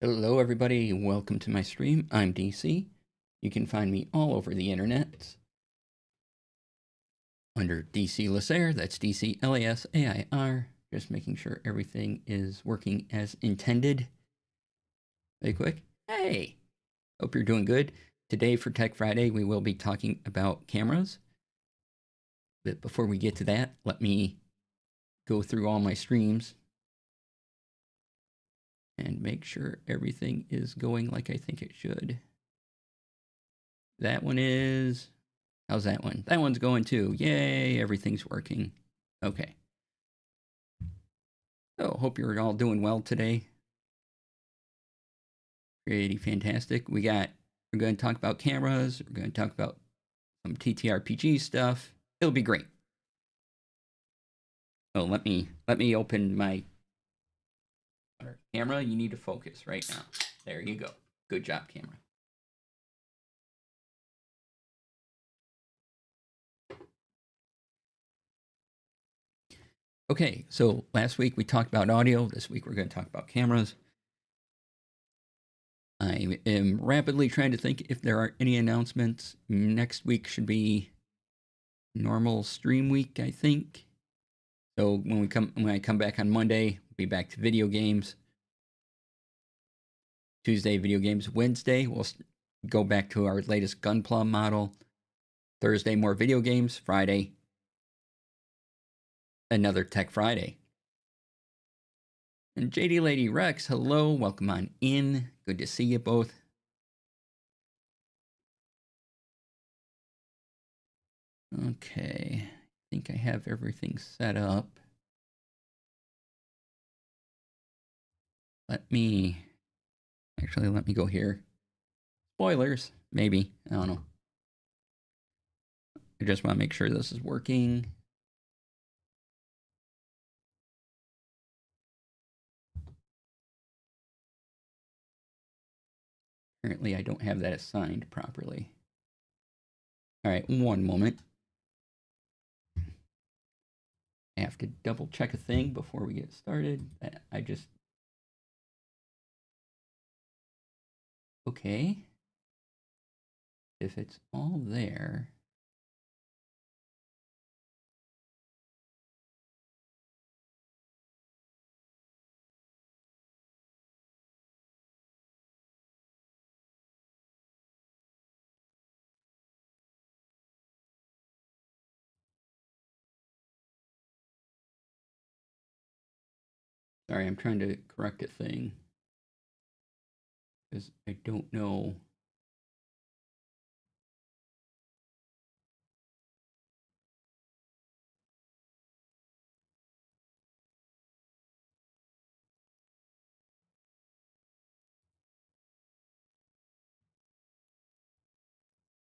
Hello, everybody. Welcome to my stream. I'm DC. You can find me all over the internet under DC Lasair. That's DC Lasair. Just making sure everything is working as intended. Very quick. Hey, hope you're doing good. Today for Tech Friday, we will be talking about cameras. But before we get to that, let me go through all my streams and make sure everything is going like I think it should. That one is... How's that one? That one's going too. Yay, everything's working. Okay. So, hope you're all doing well today. Pretty fantastic. We're going to talk about cameras. We're going to talk about some TTRPG stuff. It'll be great. Oh, let me open my camera. You need to focus right now. There you go. Good job, camera. Okay, so last week we talked about audio. This week we're going to talk about cameras. I am rapidly trying to think if there are any announcements. Next week should be normal stream week, I think. So when I come back on Monday, we'll be back to video games. Tuesday, video games. Wednesday, we'll go back to our latest Gunpla model. Thursday, more video games. Friday, another Tech Friday. And JD Lady Rex, hello, welcome on in. Good to see you both. Okay, I think I have everything set up. Let me go here. Spoilers, maybe, I don't know. I just want to make sure this is working. Apparently, I don't have that assigned properly. All right, one moment. I have to double check a thing before we get started. Okay. If it's all there. Sorry, I'm trying to correct a thing. Because I don't know.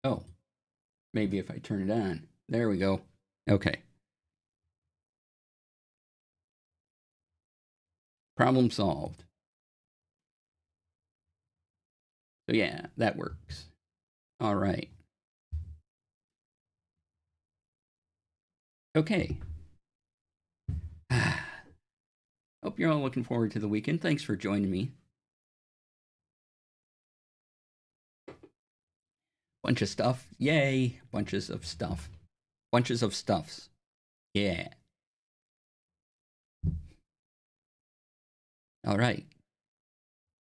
Oh, maybe if I turn it on. There we go. Okay. Problem solved. So yeah, that works. All right. Okay. Hope you're all looking forward to the weekend. Thanks for joining me. Bunch of stuff. Yay. Bunches of stuff. Bunches of stuffs. Yeah. All right.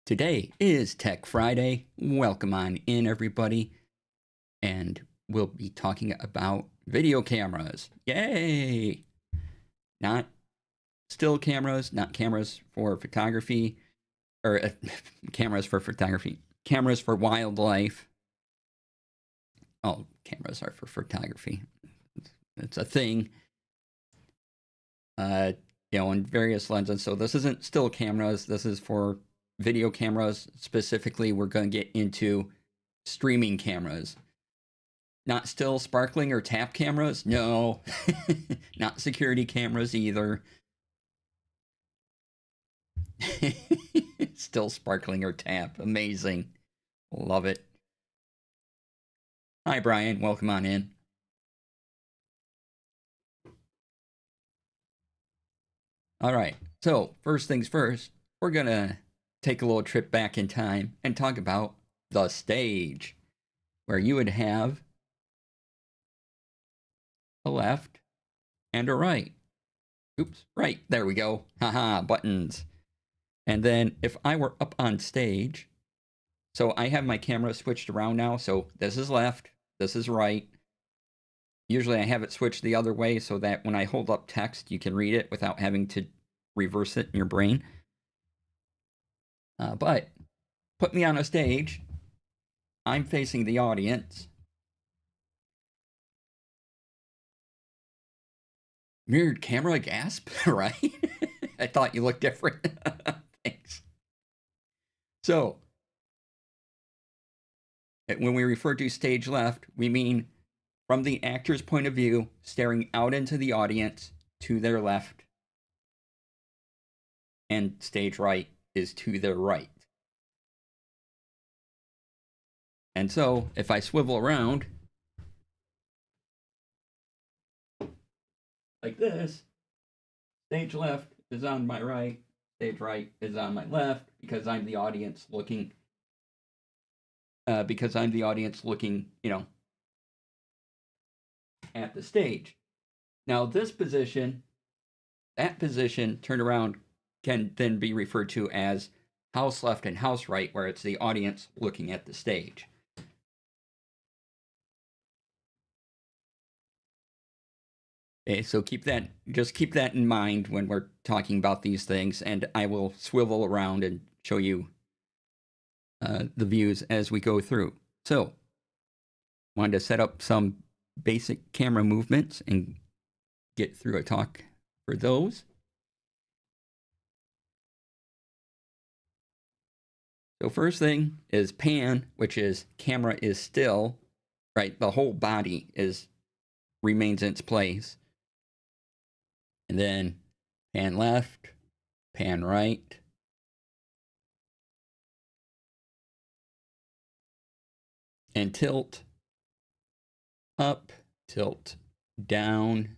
Today is Tech Friday. Welcome on in, everybody. And we'll be talking about video cameras. Yay! Not still cameras, not cameras for photography, or cameras for photography, cameras for wildlife. Oh, cameras are for photography. It's a thing. In various lenses. So this isn't still cameras. This is for video cameras. Specifically, we're going to get into streaming cameras. Not still sparkling or tap cameras. No. Not security cameras either. Still sparkling or tap. Amazing. Love it. Hi, Brian. Welcome on in. All right. So, first things first, we're going to take a little trip back in time and talk about the stage, where you would have a left and a right. Oops, right, there we go. Haha, buttons. And then if I were up on stage, so I have my camera switched around now, so this is left, this is right. Usually I have it switched the other way so that when I hold up text, you can read it without having to reverse it in your brain. But put me on a stage, I'm facing the audience. Mirrored camera, gasp, right? I thought you looked different. Thanks. So, when we refer to stage left, we mean from the actor's point of view, staring out into the audience to their left, and stage right is to their right. And so, if I swivel around like this, stage left is on my right, stage right is on my left, because I'm the audience looking, you know, at the stage. Now, this position, that position, turned around, can then be referred to as house left and house right, where it's the audience looking at the stage. Okay, so just keep that in mind when we're talking about these things, and I will swivel around and show you the views as we go through. So, wanted to set up some basic camera movements and get through a talk for those. So first thing is pan, which is camera is still, right? The whole body remains in its place. And then pan left, pan right. And tilt up, tilt down.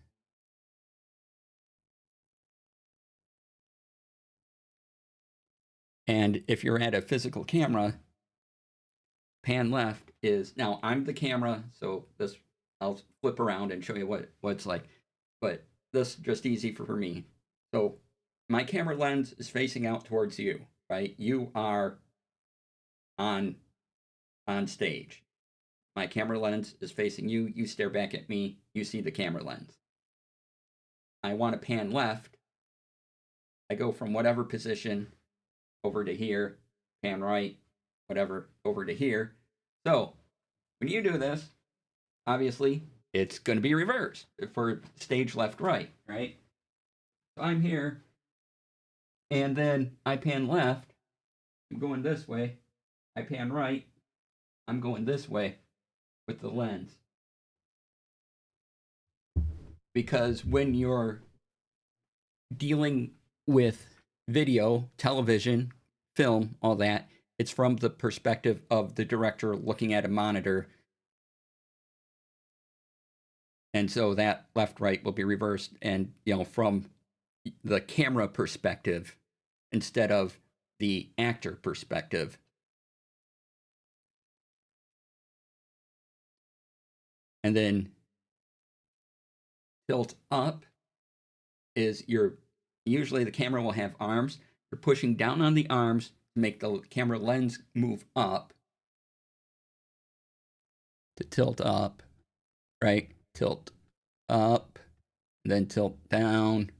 And if you're at a physical camera, pan left is, now I'm the camera, so this, I'll flip around and show you what it's like. But this is just easy for me. So my camera lens is facing out towards you, right? You are on stage. My camera lens is facing you. You stare back at me. You see the camera lens. I want to pan left. I go from whatever position over to here, pan right, whatever, over to here. So when you do this, obviously it's going to be reversed for stage left, right, right? So I'm here, and then I pan left. I'm going this way. I pan right. I'm going this way with the lens. Because when you're dealing with video, television, film, all that, it's from the perspective of the director looking at a monitor. And so that left right will be reversed, and from the camera perspective instead of the actor perspective. And then tilt up is usually the camera will have arms. You're pushing down on the arms to make the camera lens move up. To tilt up, right? Tilt up, then tilt down.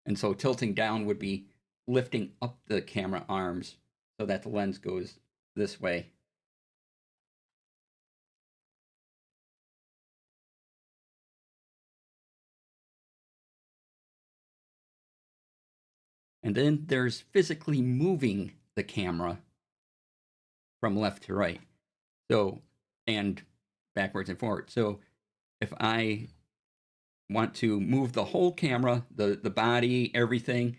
And so tilting down would be lifting up the camera arms so that the lens goes this way. And then there's physically moving the camera from left to right. So, and backwards and forward. So if I want to move the whole camera, the body, everything,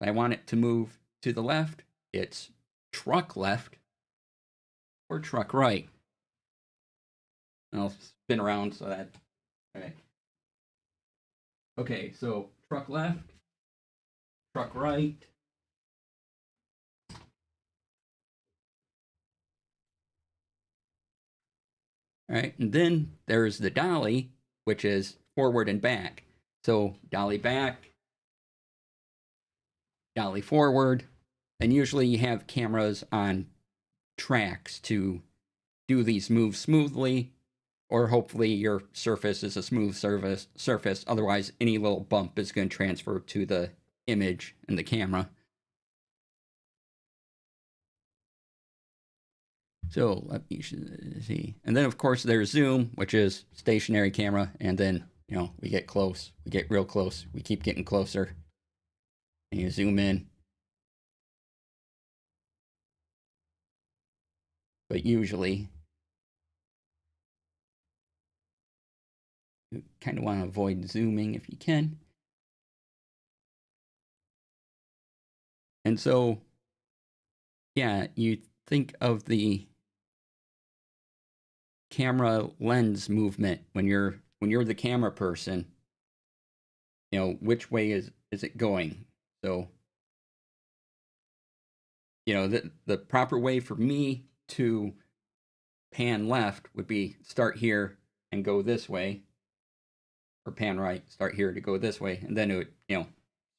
I want it to move to the left, it's truck left or truck right. And I'll spin around so that, okay. Okay, so truck left, truck right. All right, and then there's the dolly, which is forward and back. So dolly back, dolly forward, and usually you have cameras on tracks to do these moves smoothly, or hopefully your surface is a smooth surface. Otherwise, any little bump is going to transfer to the image in the camera. So let me see. And then, of course, there's zoom, which is stationary camera. And then, we get close. We get real close. We keep getting closer. And you zoom in. But usually, you kind of want to avoid zooming if you can. And so, yeah, you think of the camera lens movement when you're the camera person. Which way is it going? So, the proper way for me to pan left would be start here and go this way, or pan right, start here to go this way, and then it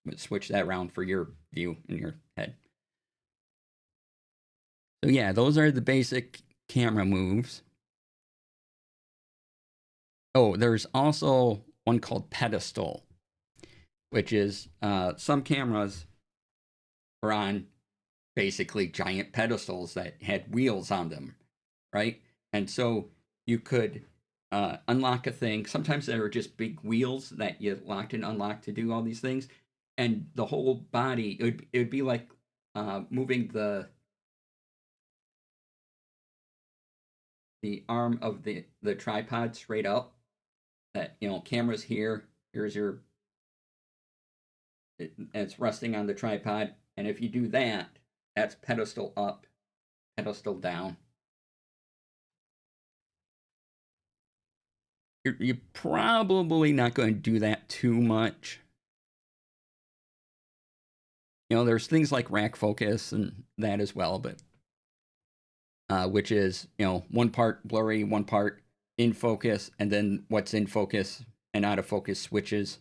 would switch that around for your view in your head. So yeah, those are the basic camera moves. Oh, there's also one called pedestal, which is some cameras are on basically giant pedestals that had wheels on them, right? And so you could unlock a thing. Sometimes there are just big wheels that you locked and unlocked to do all these things, and the whole body it would be like moving the arm of the tripod straight up. That camera's here. Here's your. It's resting on the tripod, and if you do that, that's pedestal up, pedestal down. You're probably not going to do that too much. There's things like rack focus and that as well, but which is one part blurry, one part in focus, and then what's in focus and out of focus switches.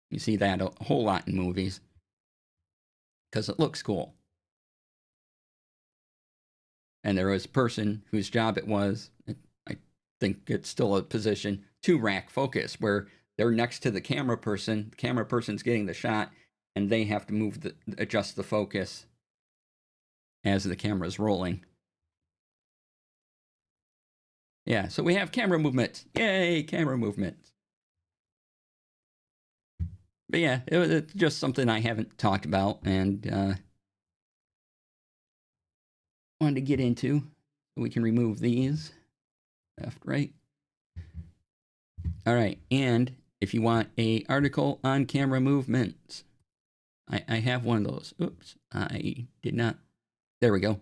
You see that a whole lot in movies because it looks cool. And there was a person whose job it was, I think it's still a position, to rack focus, where they're next to the camera person. The camera person's getting the shot, and they have to adjust the focus as the camera's rolling. Yeah, so we have camera movement. Yay, camera movement. But yeah, it's just something I haven't talked about and wanted to get into. We can remove these. Left, right. All right, and if you want an article on camera movements, I have one of those. Oops, I did not. There we go.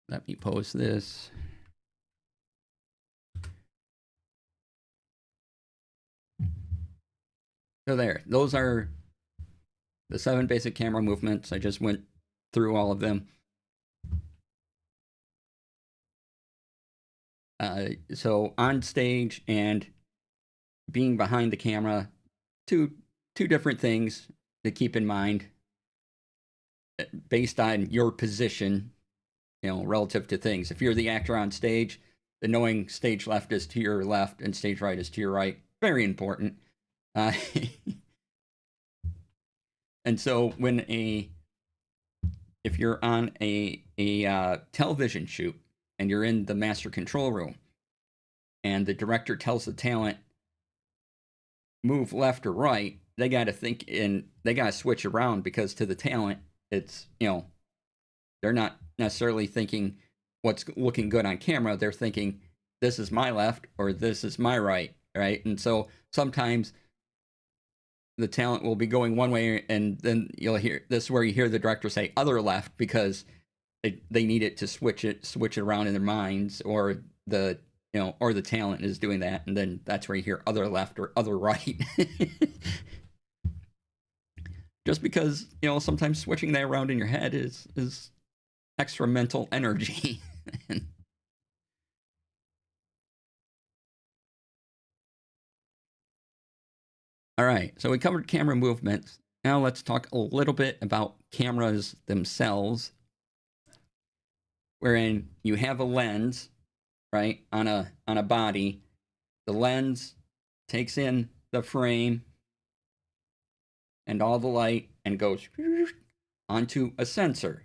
Let me post this. So there, those are the 7 basic camera movements. I just went through all of them. So on stage and being behind the camera, two different things to keep in mind based on your position, relative to things. If you're the actor on stage, then knowing stage left is to your left and stage right is to your right, very important. And so if you're on a television shoot and you're in the master control room and the director tells the talent move left or right, they got to think they got to switch around, because to the talent it's they're not necessarily thinking what's looking good on camera. They're thinking this is my left or this is my right, and so sometimes the talent will be going one way, and then you'll hear this is where you hear the director say other left, because they need it to switch it around in their minds, or the or the talent is doing that, and then that's where you hear other left or other right. Just because, sometimes switching that around in your head is extra mental energy. All right, so we covered camera movements. Now let's talk a little bit about cameras themselves, wherein you have a lens, right, on a body. The lens takes in the frame and all the light and goes onto a sensor.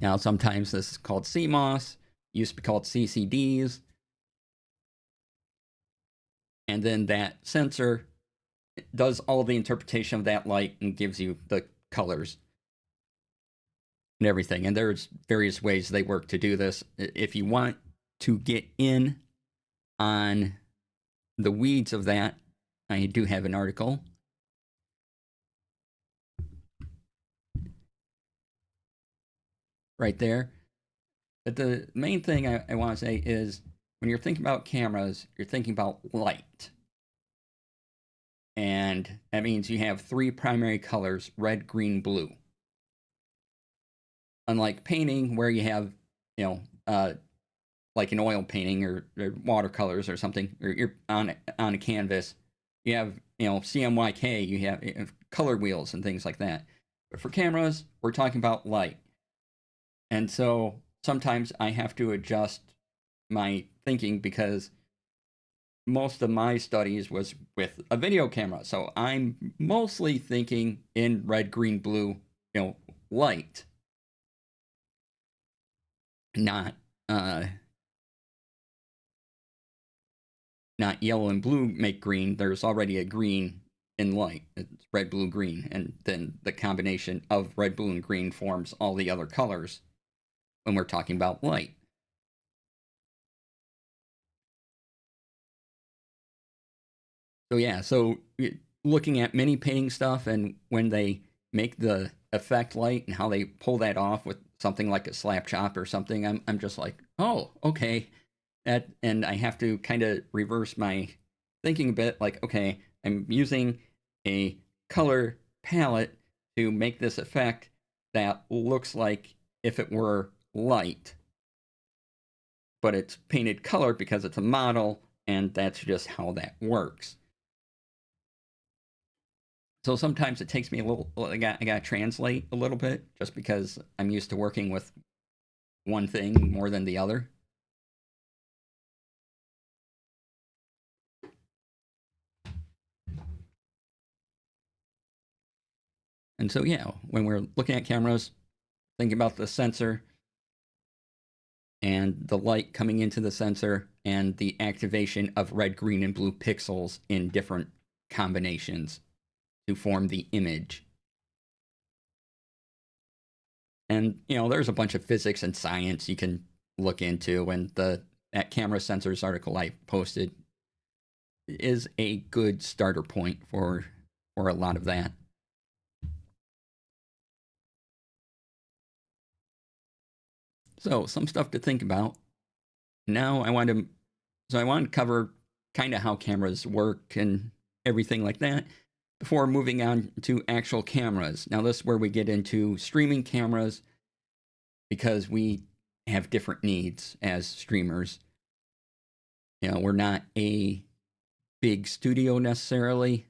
Now, sometimes this is called CMOS, used to be called CCDs. And then that sensor does all the interpretation of that light and gives you the colors and everything. And there's various ways they work to do this. If you want to get in on the weeds of that, I do have an article. Right there. But the main thing I want to say is when you're thinking about cameras, you're thinking about light. And that means you have three primary colors: red, green, blue. Unlike painting, where you have, like an oil painting or watercolors or something, or you're on a canvas, you have, CMYK, you have color wheels and things like that. But for cameras, we're talking about light. And so sometimes I have to adjust my thinking because most of my studies was with a video camera. So I'm mostly thinking in red, green, blue, light. Not yellow and blue make green. There's already a green in light. It's red, blue, green. And then the combination of red, blue, and green forms all the other colors when we're talking about light. So yeah, so looking at mini painting stuff and when they make the effect light and how they pull that off with something like a slap chop or something, I'm just like, oh, okay. And I have to kind of reverse my thinking a bit, like, okay, I'm using a color palette to make this effect that looks like if it were light, but it's painted color because it's a model, and that's just how that works. So sometimes it takes me a little, I got to translate a little bit just because I'm used to working with one thing more than the other. And so, yeah, when we're looking at cameras, think about the sensor and the light coming into the sensor and the activation of red, green, and blue pixels in different combinations to form the image. And, there's a bunch of physics and science you can look into, and that camera sensors article I posted is a good starter point for a lot of that. So some stuff to think about. Now I want to cover kind of how cameras work and everything like that before moving on to actual cameras. Now this is where we get into streaming cameras because we have different needs as streamers. We're not a big studio necessarily.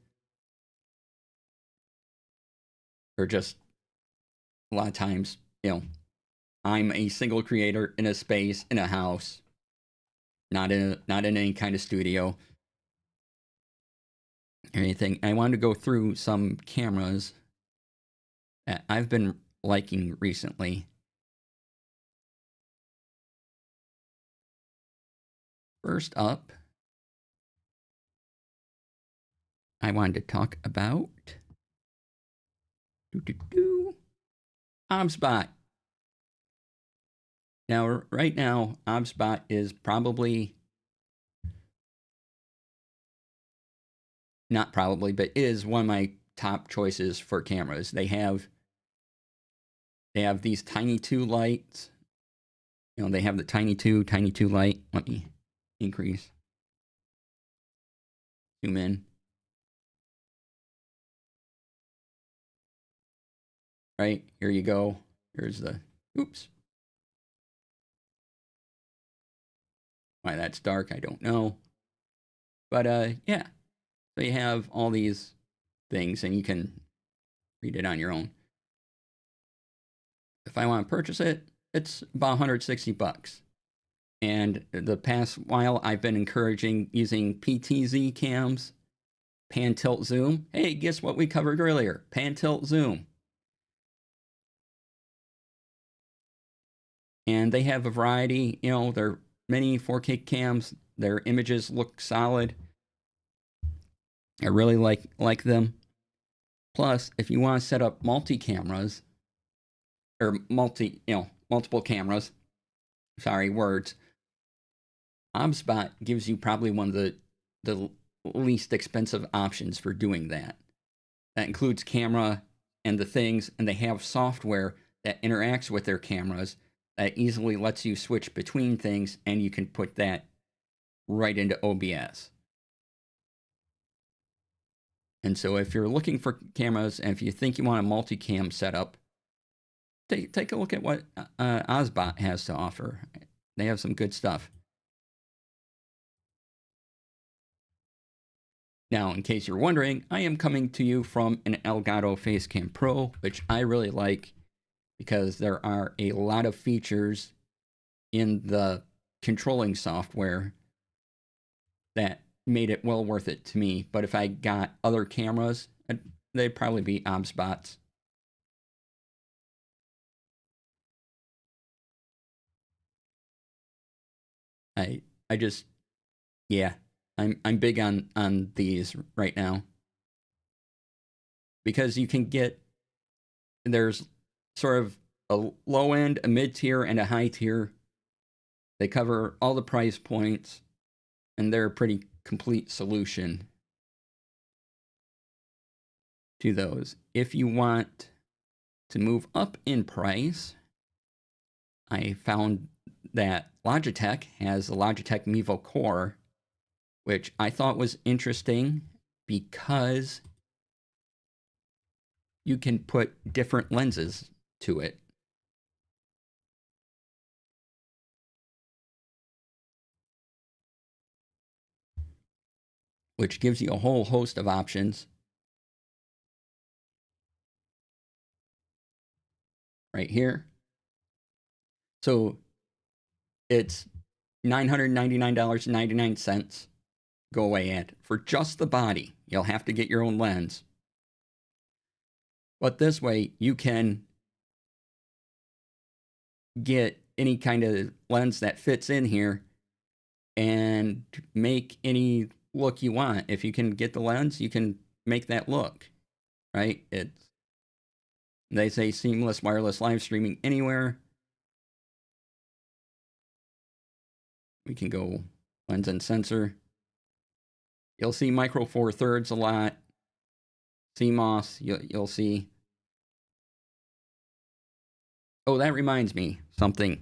Or just a lot of times, I'm a single creator in a space, in a house, not in any kind of studio or anything. I wanted to go through some cameras that I've been liking recently. First up, I wanted to talk about OBSBot. Now, right now, OBSBot is probably, not probably, but is one of my top choices for cameras. They have these Tiny 2 lights. They have the Tiny 2 light. Let me increase, zoom in. Right, here you go. Here's the, oops. Why that's dark, I don't know. But yeah, so you have all these things and you can read it on your own. If I want to purchase it, it's about 160 bucks. And the past while, I've been encouraging using PTZ cams, pan, tilt, zoom. Hey, guess what we covered earlier? Pan, tilt, zoom. And they have a variety. You know, they're many 4K cams. Their images look solid. I really like them. Plus, if you want to set up multi-cameras, or multiple cameras, sorry, words, OBSBot gives you probably one of the least expensive options for doing that. That includes camera and the things, and they have software that interacts with their cameras that easily lets you switch between things, and you can put that right into OBS. And so if you're looking for cameras, and if you think you want a multicam setup, take a look at what OBSBot has to offer. They have some good stuff. Now, in case you're wondering, I am coming to you from an Elgato Facecam Pro, which I really like because there are a lot of features in the controlling software that made it well worth it to me. But if I got other cameras, they'd probably be OBSBots. I just, yeah, I'm big on these right now because you can get, there's sort of a low end, a mid tier, and a high tier. They cover all the price points, and they're a pretty complete solution to those. If you want to move up in price, I found that Logitech has the Logitech Mevo Core, which I thought was interesting because you can put different lenses to it. Which gives you a whole host of options. Right here. So it's $999.99 go away at for just the body. You'll have to get your own lens. But this way you can get any kind of lens that fits in here and make any look you want. If you can get the lens, you can make that look, right? They say seamless wireless live streaming anywhere. We can go lens and sensor. You'll see micro four thirds a lot. CMOS, you'll see. Oh, that reminds me something.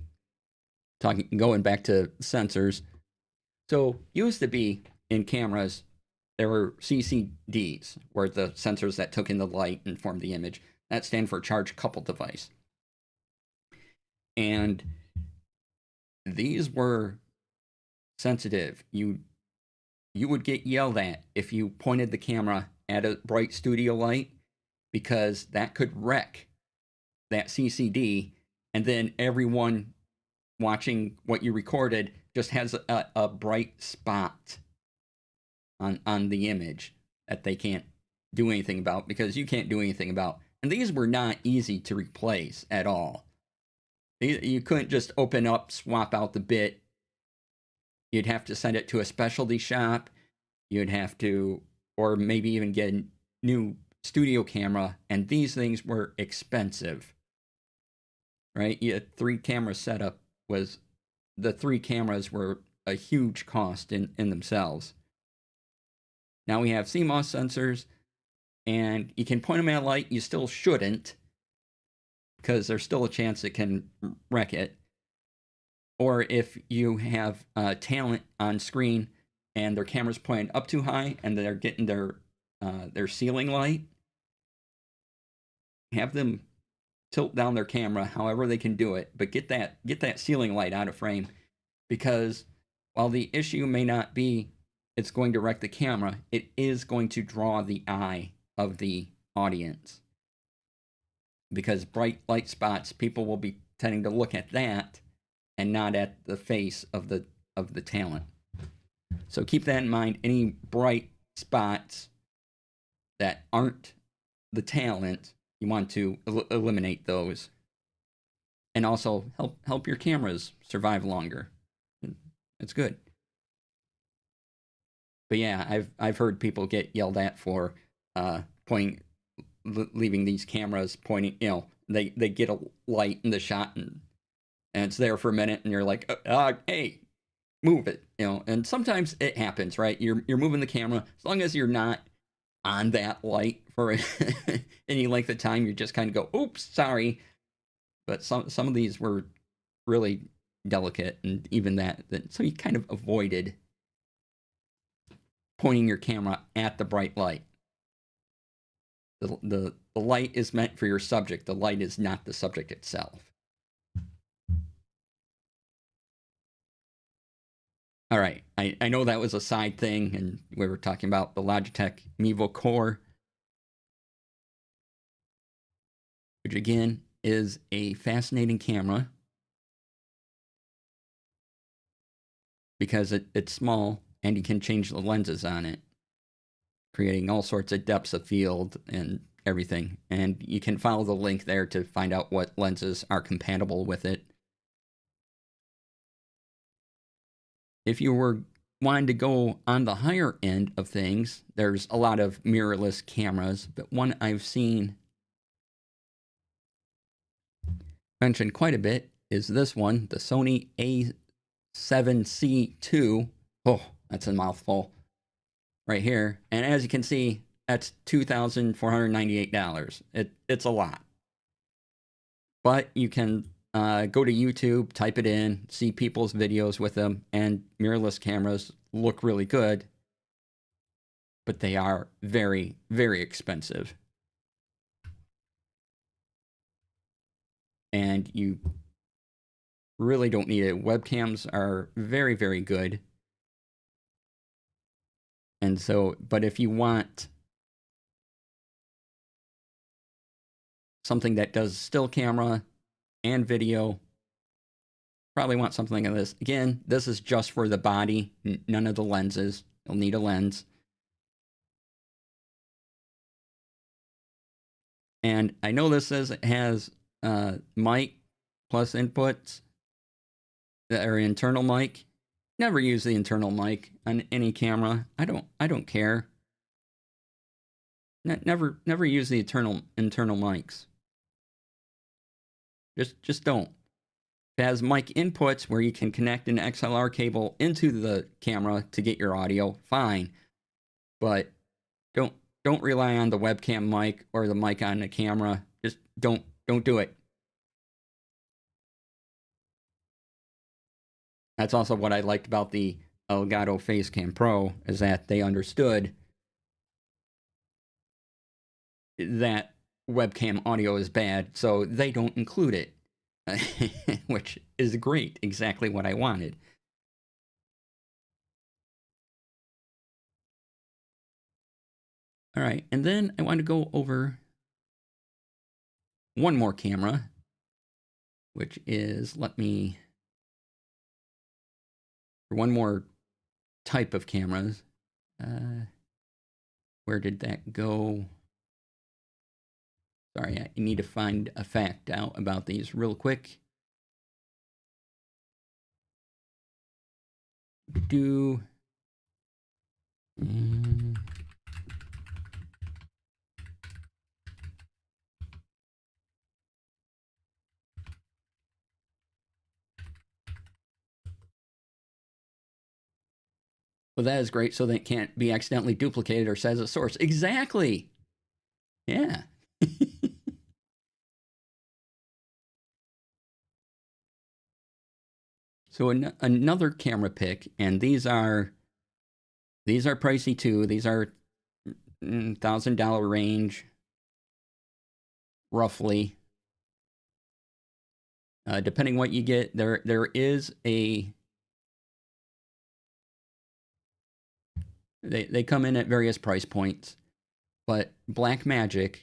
Going back to sensors. So used to be in cameras, there were CCDs, were the sensors that took in the light and formed the image. That stands for charge coupled device. And these were sensitive. You would get yelled at if you pointed the camera at a bright studio light because that could wreck that CCD, and then everyone watching what you recorded just has a bright spot on the image that they can't do anything about because you can't do anything about. And these were not easy to replace at all. You couldn't just open up, swap out the bit. You'd have to send it to a specialty shop. You'd have to, or maybe even get a new studio camera. And these things were expensive, right? Yeah, 3 camera setup was, the 3 cameras were a huge cost in themselves. Now we have CMOS sensors, and you can point them at light. You still shouldn't, because there's still a chance it can wreck it. or if you have talent on screen and their camera's pointed up too high and they're getting their ceiling light, have them tilt down their camera however they can do it, but get that ceiling light out of frame, because while the issue may not be it's going to wreck the camera, it is going to draw the eye of the audience, because bright light spots, people will be tending to look at that and not at the face of the talent. So keep that in mind. Any bright spots that aren't the talent, you want to eliminate those, and also help your cameras survive longer. It's good. But yeah, I've heard people get yelled at for pointing, leaving these cameras pointing. You know, they get a light in the shot and it's there for a minute, and you're like, hey, move it. You know, and sometimes it happens, right? You're moving the camera, as long as you're not on that light for any length of time, you just kind of go, oops, sorry. But some of these were really delicate, and even that so you kind of avoided pointing your camera at the bright light. The light is meant for your subject. The light is not the subject itself. All right, I know that was a side thing, and we were talking about the Logitech Mevo Core, which again is a fascinating camera because it's small and you can change the lenses on it, creating all sorts of depths of field and everything. And you can follow the link there to find out what lenses are compatible with it. If you were wanting to go on the higher end of things, there's a lot of mirrorless cameras, but one I've seen mentioned quite a bit is this one, the Sony A7C II. Oh, that's a mouthful right here. And as you can see, that's $2,498. It's a lot. But you can go to YouTube, type it in, see people's videos with them, and mirrorless cameras look really good, but they are very, very expensive. And you really don't need it. Webcams are very, very good. And so, but if you want something that does still camera and video, probably want something like this. Again, this is just for the body, none of the lenses. You'll need a lens. And I know this says it has mic plus inputs that are internal mic. Never use the internal mic on any camera. I don't care. Never use the internal mics. Just don't. It has mic inputs where you can connect an XLR cable into the camera to get your audio, fine. But don't rely on the webcam mic or the mic on the camera. Just don't do it. That's also what I liked about the Elgato Facecam Pro, is that they understood that webcam audio is bad, so they don't include it, which is great, exactly what I wanted. All right, and then I want to go over one more camera, which is, one more type of cameras. Where did that go? Sorry, I need to find a fact out about these real quick. Well, that is great, so that it can't be accidentally duplicated or says a source. Exactly. Yeah. So another camera pick, and these are pricey too. These are $1,000 range, roughly. Depending what you get, there is a they come in at various price points, but Blackmagic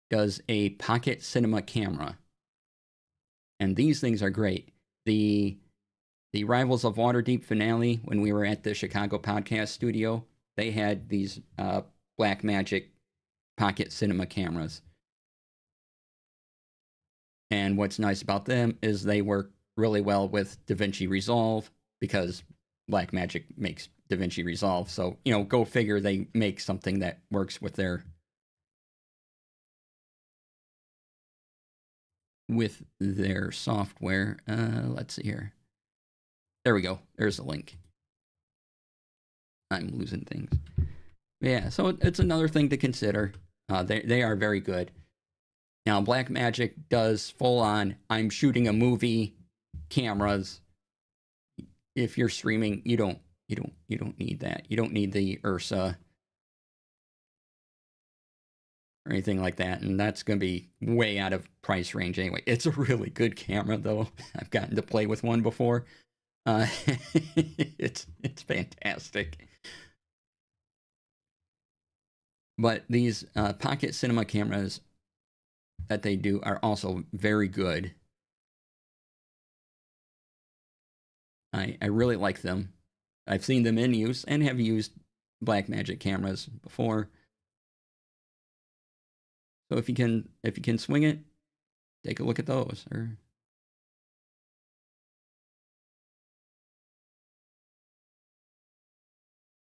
does a pocket cinema camera, and these things are great. The Rivals of Waterdeep finale, when we were at the Chicago podcast studio, they had these Blackmagic pocket cinema cameras. And what's nice about them is they work really well with DaVinci Resolve, because Blackmagic makes DaVinci Resolve. So, go figure, they make something that works with their software. Let's see here. There we go. There's the link. I'm losing things. Yeah, so it's another thing to consider. They are very good. Now, Blackmagic does full on I'm shooting a movie cameras. If you're streaming, you don't need that. You don't need the Ursa or anything like that, and that's going to be way out of price range anyway. It's a really good camera, though. I've gotten to play with one before. It's fantastic. But these pocket cinema cameras that they do are also very good. I really like them. I've seen them in use and have used Blackmagic cameras before. So if you can swing it, take a look at those. Or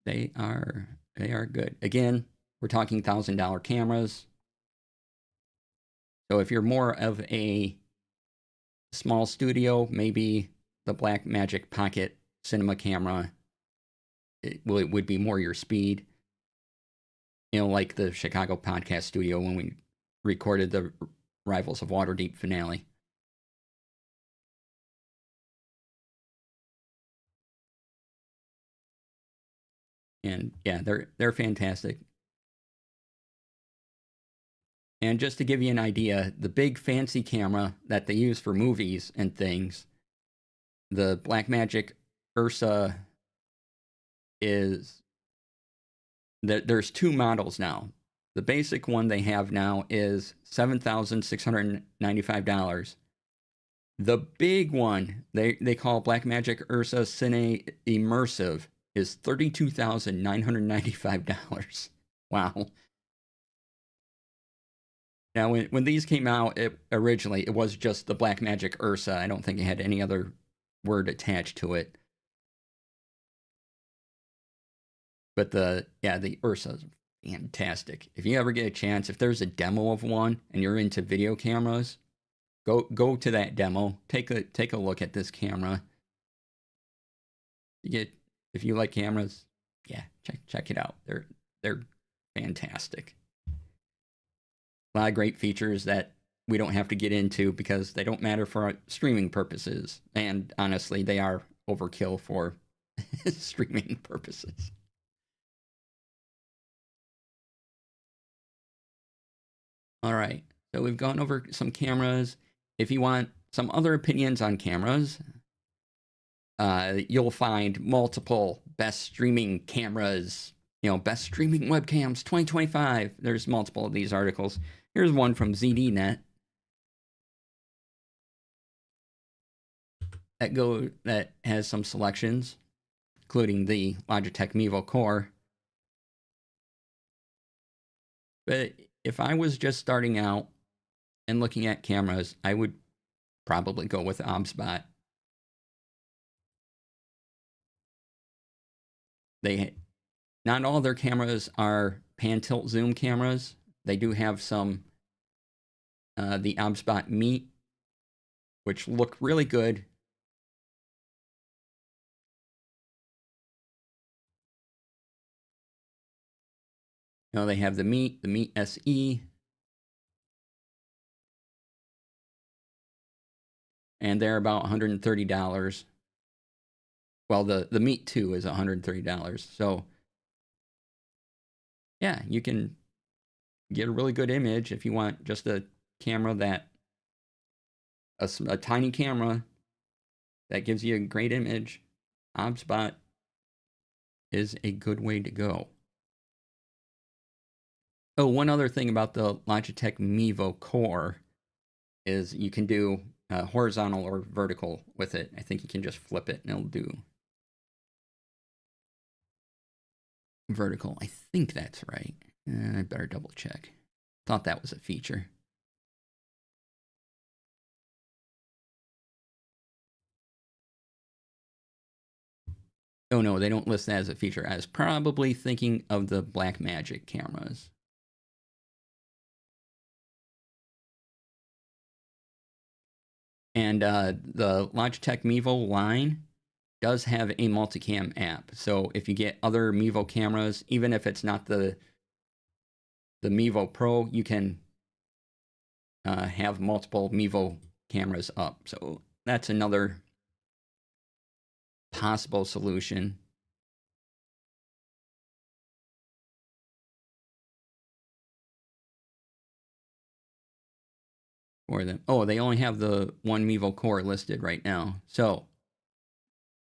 they are good. Again, we're talking $1,000 cameras. So if you're more of a small studio, maybe the Blackmagic Pocket Cinema camera it would be more your speed. Like the Chicago podcast studio when we recorded the Rivals of Waterdeep finale. And yeah, they're fantastic. And just to give you an idea, the big fancy camera that they use for movies and things, the Blackmagic Ursa is there's two models now. The basic one they have now is $7,695. The big one they call Blackmagic Ursa Cine Immersive is $32,995. Wow. Now, when these came out, originally it was just the Blackmagic Ursa. I don't think it had any other word attached to it. But the Ursa is fantastic. If you ever get a chance, if there's a demo of one and you're into video cameras, go to that demo. Take a look at this camera. If you like cameras, yeah, check it out. They're fantastic. A lot of great features that we don't have to get into because they don't matter for streaming purposes. And honestly, they are overkill for streaming purposes. All right, so we've gone over some cameras. If you want some other opinions on cameras, you'll find multiple best streaming cameras, best streaming webcams 2025. There's multiple of these articles. Here's one from ZDNet that has some selections, including the Logitech Mevo Core. But if I was just starting out and looking at cameras, I would probably go with OBSBot. Not all their cameras are pan tilt zoom cameras. They do have some the OBSBot Meet, which look really good. They have the Meet SE, and they're about $130. Well, the Meet 2 is $130. So, yeah, you can get a really good image if you want just a camera that, a tiny camera that gives you a great image. OBSBot is a good way to go. Oh, one other thing about the Logitech Mevo Core is you can do horizontal or vertical with it. I think you can just flip it and it'll do vertical. I think that's right. I better double check. Thought that was a feature. Oh no, they don't list that as a feature. I was probably thinking of the Blackmagic cameras. And the Logitech Mevo line does have a multicam app. So if you get other Mevo cameras, even if it's not the Mevo Pro, you can have multiple Mevo cameras up. So that's another possible solution. For them. Oh, they only have the one Mevo Core listed right now. So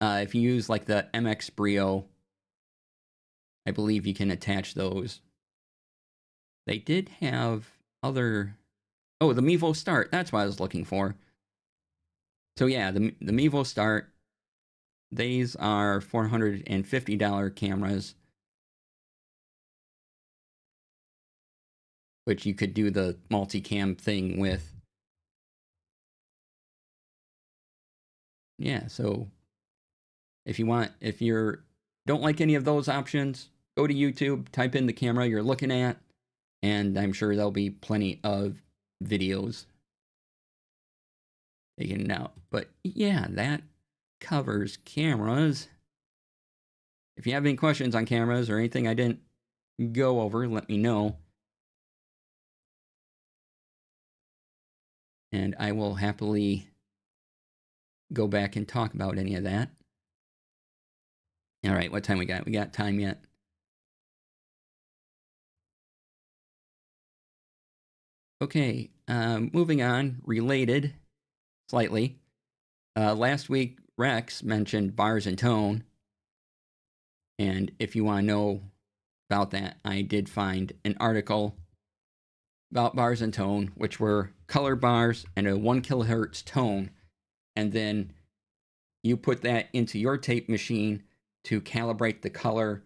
if you use like the MX Brio, I believe you can attach those. They did have other. Oh, the Mevo Start. That's what I was looking for. So yeah, the Mevo Start. These are $450 cameras, which you could do the multicam thing with. Yeah, so if you don't like any of those options, go to YouTube, type in the camera you're looking at, and I'm sure there'll be plenty of videos taken it out. But yeah, that covers cameras. If you have any questions on cameras or anything I didn't go over, let me know. And I will happily go back and talk about any of that. All right, what time we got? We got time yet? Okay, moving on, related slightly. Last week, Rex mentioned bars and tone. And if you want to know about that, I did find an article about bars and tone, which were color bars and a 1 kilohertz tone. And then you put that into your tape machine to calibrate the color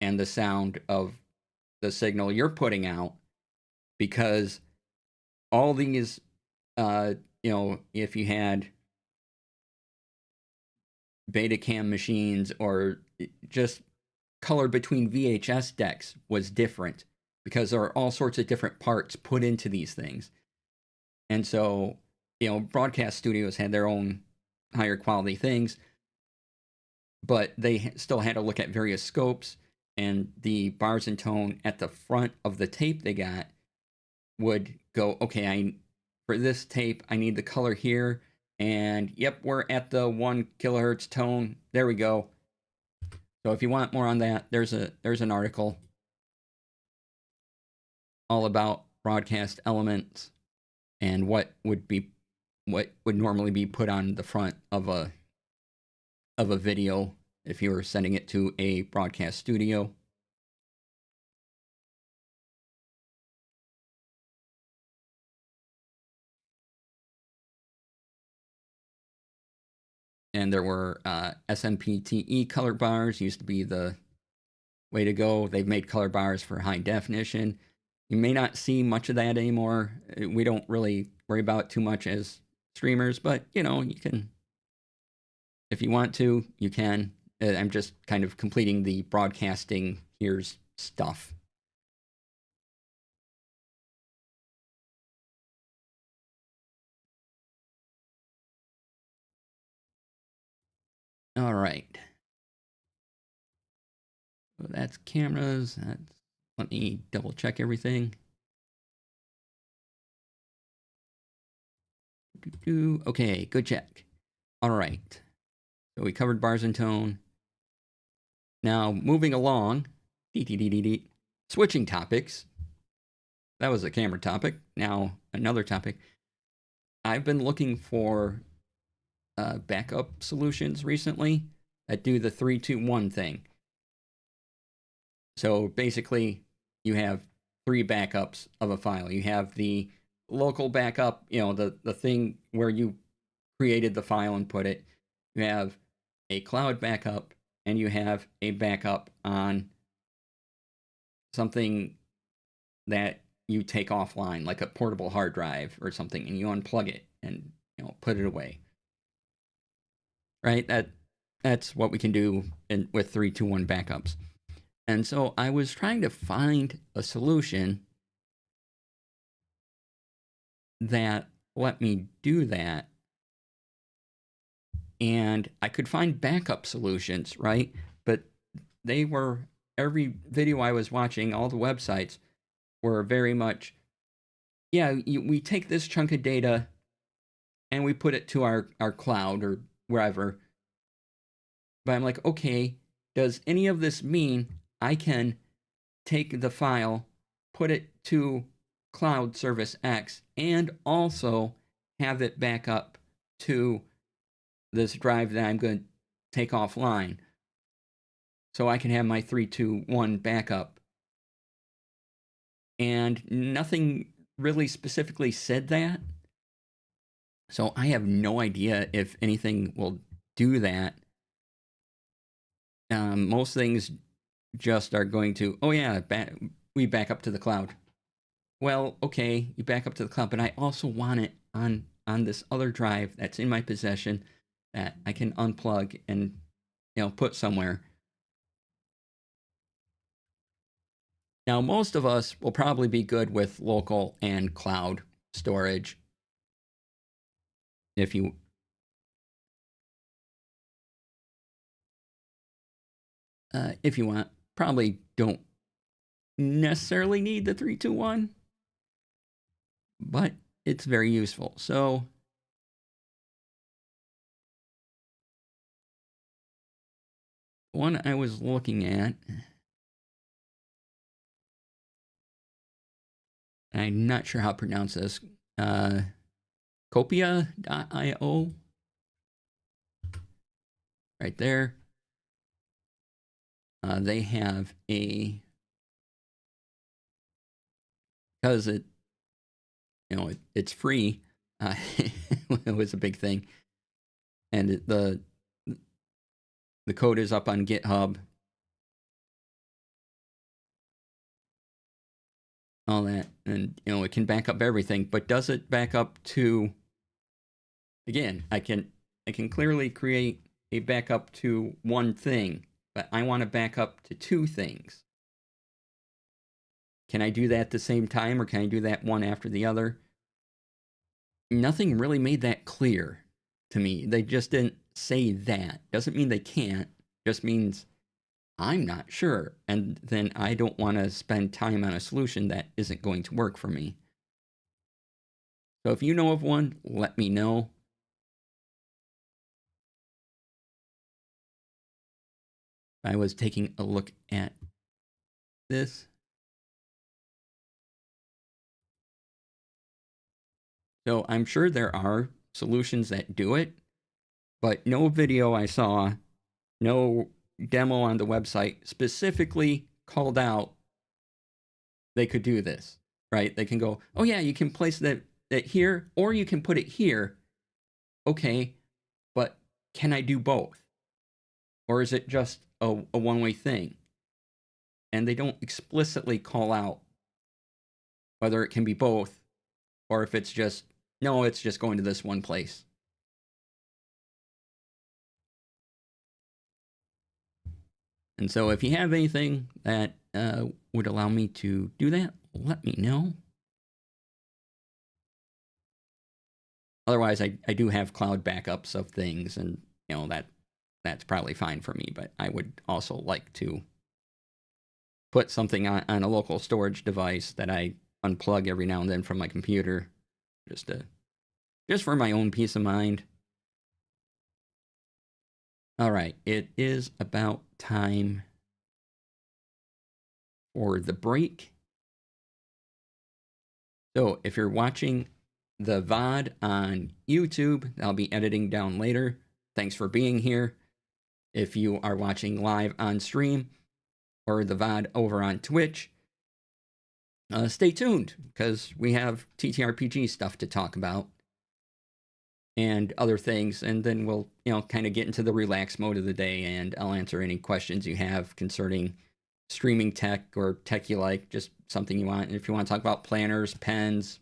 and the sound of the signal you're putting out. Because all these, if you had Betacam machines or just color between VHS decks was different because there are all sorts of different parts put into these things. And so, broadcast studios had their own higher quality things, but they still had to look at various scopes, and the bars and tone at the front of the tape they got would go, okay, for this tape, I need the color here. And yep, we're at the 1 kilohertz tone. There we go. So if you want more on that, there's an article all about broadcast elements and what would normally be put on the front of a video if you were sending it to a broadcast studio. And there were SMPTE color bars used to be the way to go. They've made color bars for high definition. You may not see much of that anymore. We don't really worry about it too much as streamers, but you can, if you want to, you can. I'm just kind of completing the broadcasting here's stuff. All right. So that's cameras. Let me double check everything. Okay, good check. All right. So we covered bars and tone. Now, moving along, switching topics. That was a camera topic. Now, another topic. I've been looking for backup solutions recently that do the 3-2-1 thing. So basically, you have 3 backups of a file. You have the local backup, the thing where you created the file and put it. You have a cloud backup, and you have a backup on something that you take offline, like a portable hard drive or something, and you unplug it and put it away. Right? That's what we can do with 3-2-1 backups. And so I was trying to find a solution that let me do that. And I could find backup solutions, right? But every video I was watching, all the websites were very much, we take this chunk of data and we put it to our cloud or wherever. But I'm like, okay, does any of this mean I can take the file, put it to cloud service X, and also have it back up to this drive that I'm going to take offline, so I can have my 3-2-1 backup? And nothing really specifically said that. So I have no idea if anything will do that. Most things just are going to, we back up to the cloud. Well, okay, you back up to the cloud, but I also want it on this other drive that's in my possession that I can unplug and put somewhere. Now, most of us will probably be good with local and cloud storage. If you want, probably don't necessarily need the 3-2-1, but it's very useful. So one I was looking at, I'm not sure how to pronounce this, Copia.io, right there. They have because it's free. It was a big thing, and the code is up on GitHub. All that, and it can back up everything, but does it back up to? Again, I can clearly create a backup to one thing, but I want to back up to 2 things. Can I do that at the same time, or can I do that one after the other? Nothing really made that clear to me. They just didn't say that. Doesn't mean they can't, just means I'm not sure. And then I don't want to spend time on a solution that isn't going to work for me. So if you know of one, let me know. I was taking a look at this. So I'm sure there are solutions that do it, but no video I saw, no demo on the website specifically called out they could do this, right? They can go, oh yeah, you can place that here, or you can put it here. Okay, but can I do both? Or is it just a one-way thing? And they don't explicitly call out whether it can be both, or if it's just, no, it's just going to this one place. And so if you have anything that would allow me to do that, let me know. Otherwise, I do have cloud backups of things, and that's probably fine for me, but I would also like to put something on a local storage device that I unplug every now and then from my computer, just for my own peace of mind. All right, it is about time for the break. So if you're watching the VOD on YouTube, I'll be editing down later. Thanks for being here. If you are watching live on stream or the VOD over on Twitch, stay tuned because we have TTRPG stuff to talk about and other things, and then we'll kind of get into the relax mode of the day, and I'll answer any questions you have concerning streaming tech or tech you like, just something you want. And if you want to talk about planners, pens,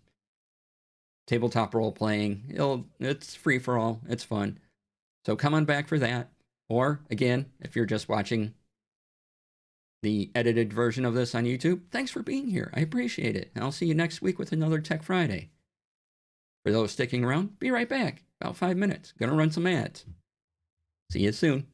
tabletop role playing, it's free for all. It's fun. So come on back for that. Or again, if you're just watching the edited version of this on YouTube, thanks for being here. I appreciate it. And I'll see you next week with another Tech Friday. For those sticking around, be right back. About 5 minutes. Gonna run some ads. See you soon.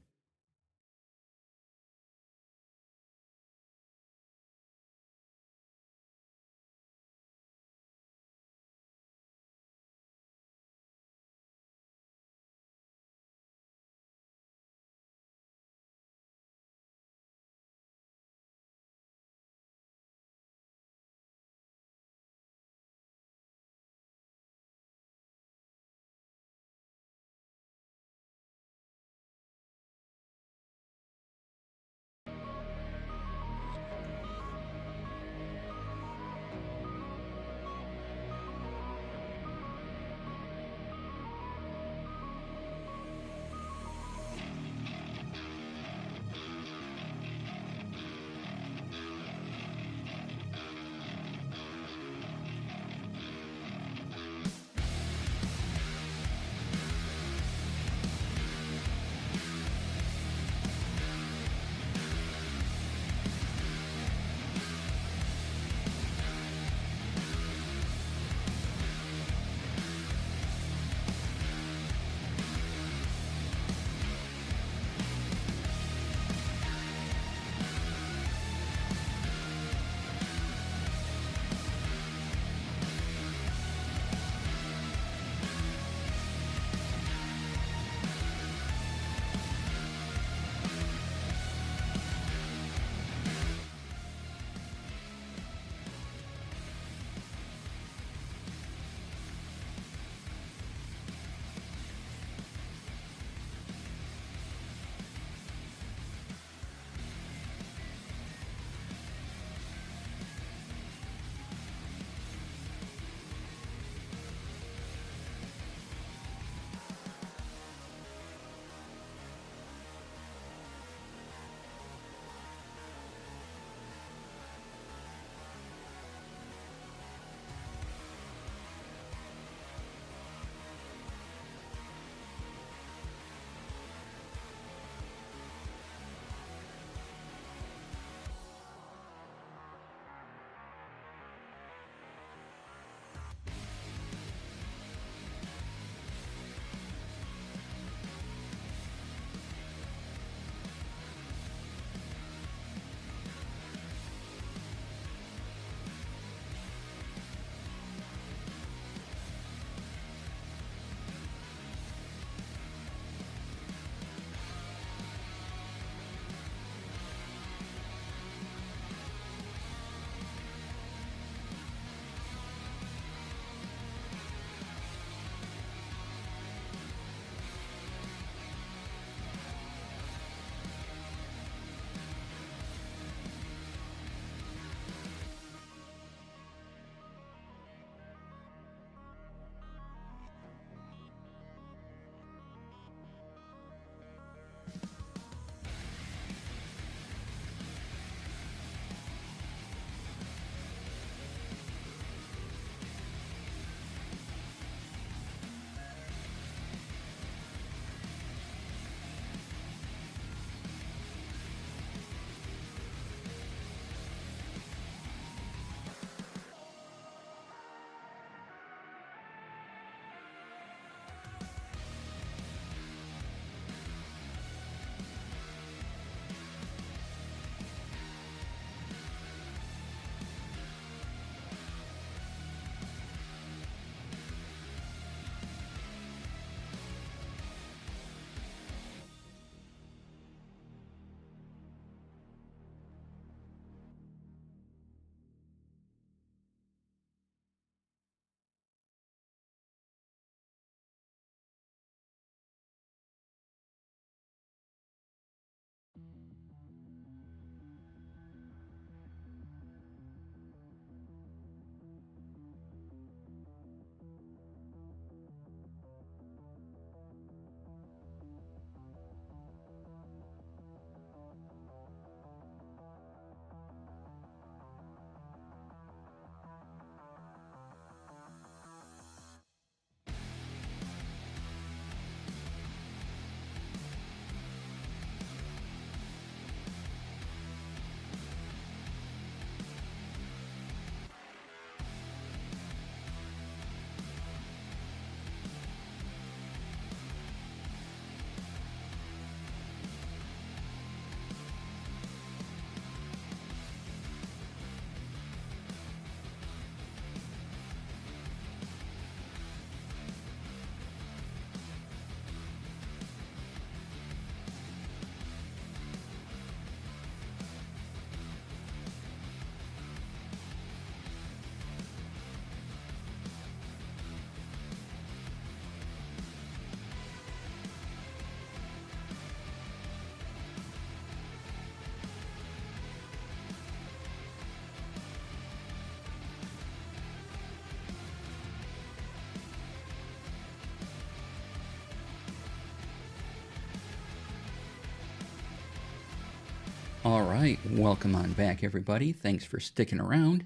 All right, welcome on back, everybody. Thanks for sticking around.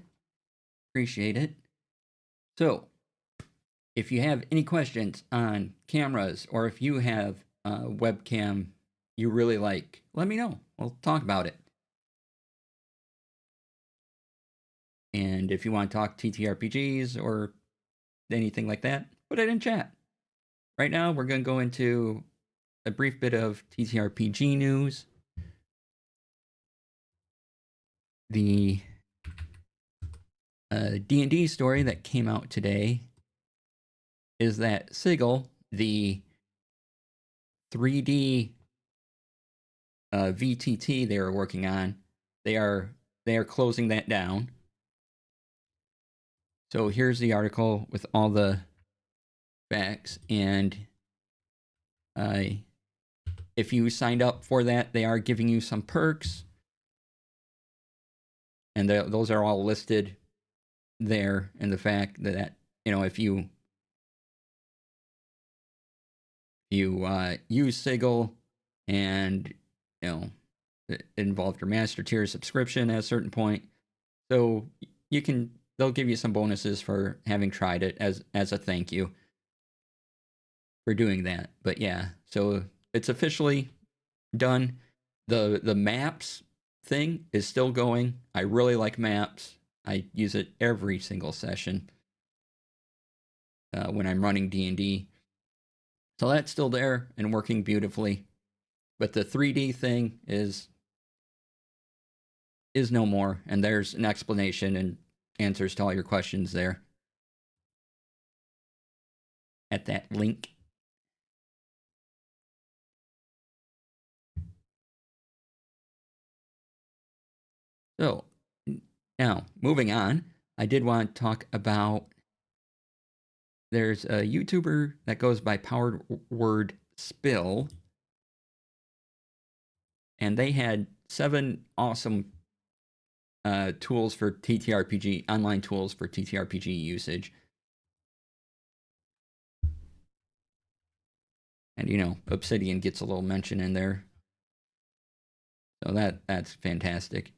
Appreciate it. So, if you have any questions on cameras or if you have a webcam you really like, let me know. We'll talk about it. And if you want to talk TTRPGs or anything like that, put it in chat. Right now, we're going to go into a brief bit of TTRPG news. The D&D story that came out today is that Sigil, the 3D VTT they were working on, they are closing that down. So here's the article with all the facts, and if you signed up for that, they are giving you some perks, and those are all listed there. And the fact that if you use Sigil and it involved your master tier subscription at a certain point, so they'll give you some bonuses for having tried it as a thank you for doing that. But yeah, so it's officially done. The maps thing is still going. I really like maps. I use it every single session when I'm running D&D. So that's still there and working beautifully. But the 3D thing is no more, and there's an explanation and answers to all your questions there at that link. So now moving on, I did want to talk about, there's a YouTuber that goes by Powered Word Spill, and they had 7 awesome tools for TTRPG, online tools for TTRPG usage. And Obsidian gets a little mention in there. So that's fantastic.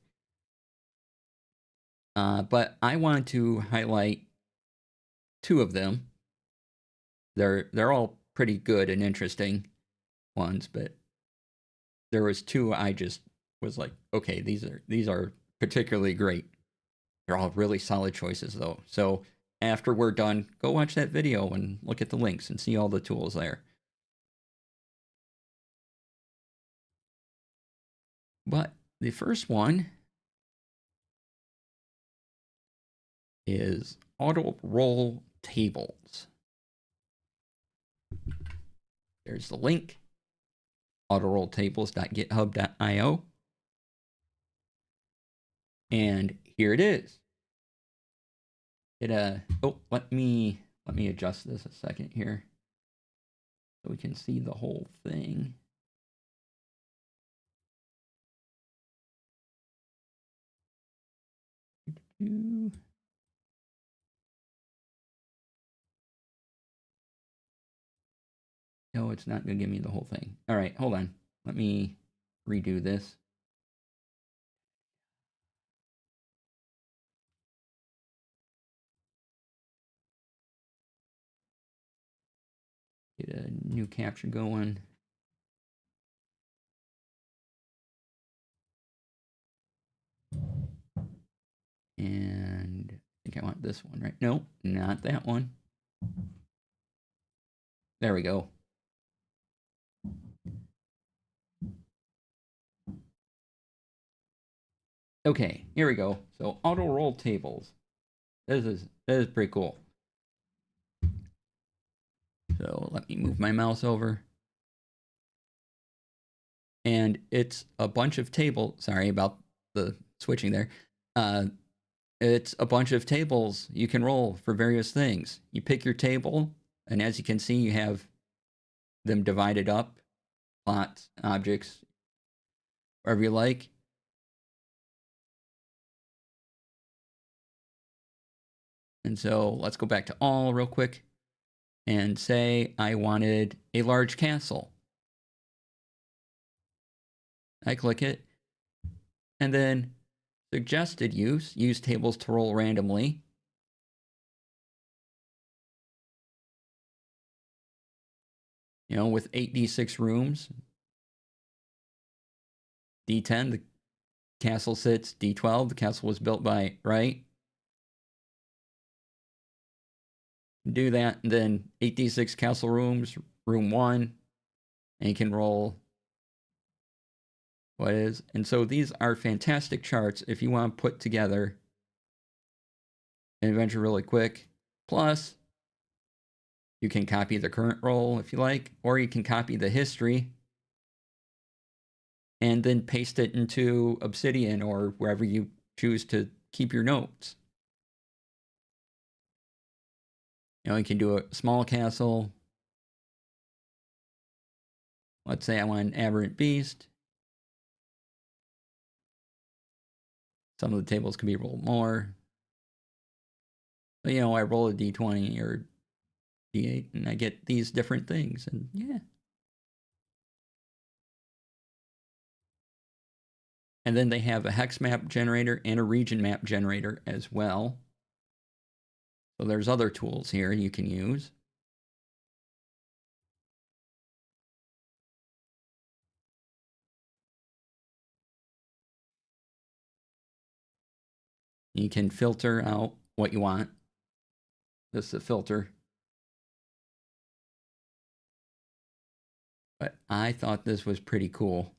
But I want to highlight 2 of them. They're all pretty good and interesting ones, but there was 2 I just was like, okay, these are particularly great. They're all really solid choices though. So after we're done, go watch that video and look at the links and see all the tools there. But the first one is auto roll tables. There's the link, autorolltables.github.io. And here it is. Let me adjust this a second here so we can see the whole thing. No, it's not going to give me the whole thing. All right, hold on. Let me redo this. Get a new capture going. And I think I want this one, right? Nope, not that one. There we go. Okay, here we go. So auto roll tables. This is pretty cool. So let me move my mouse over. And it's a bunch of tables. Sorry about the switching there. It's a bunch of tables you can roll for various things. You pick your table, and as you can see, you have them divided up, plots, objects, wherever you like. And so let's go back to all real quick and say I wanted a large castle. I click it, And then suggested use tables to roll randomly. You know, with 8d6 rooms. D10, the castle sits. D12, the castle was built by right. Do that, and then 8d6 castle rooms, room 1, and you can roll what is. And so these are fantastic charts if you want to put together an adventure really quick. Plus, you can copy the current roll if you like, or you can copy the history and then paste it into Obsidian or wherever you choose to keep your notes. You know, you can do a small castle. Let's say I want an aberrant beast. Some of the tables can be rolled more. But, you know, I roll a d20 or d8 and I get these different things. And yeah. And then they have a hex map generator and a region map generator as well. So there's other tools here you can use. You can filter out what you want. This is a filter. But I thought this was pretty cool.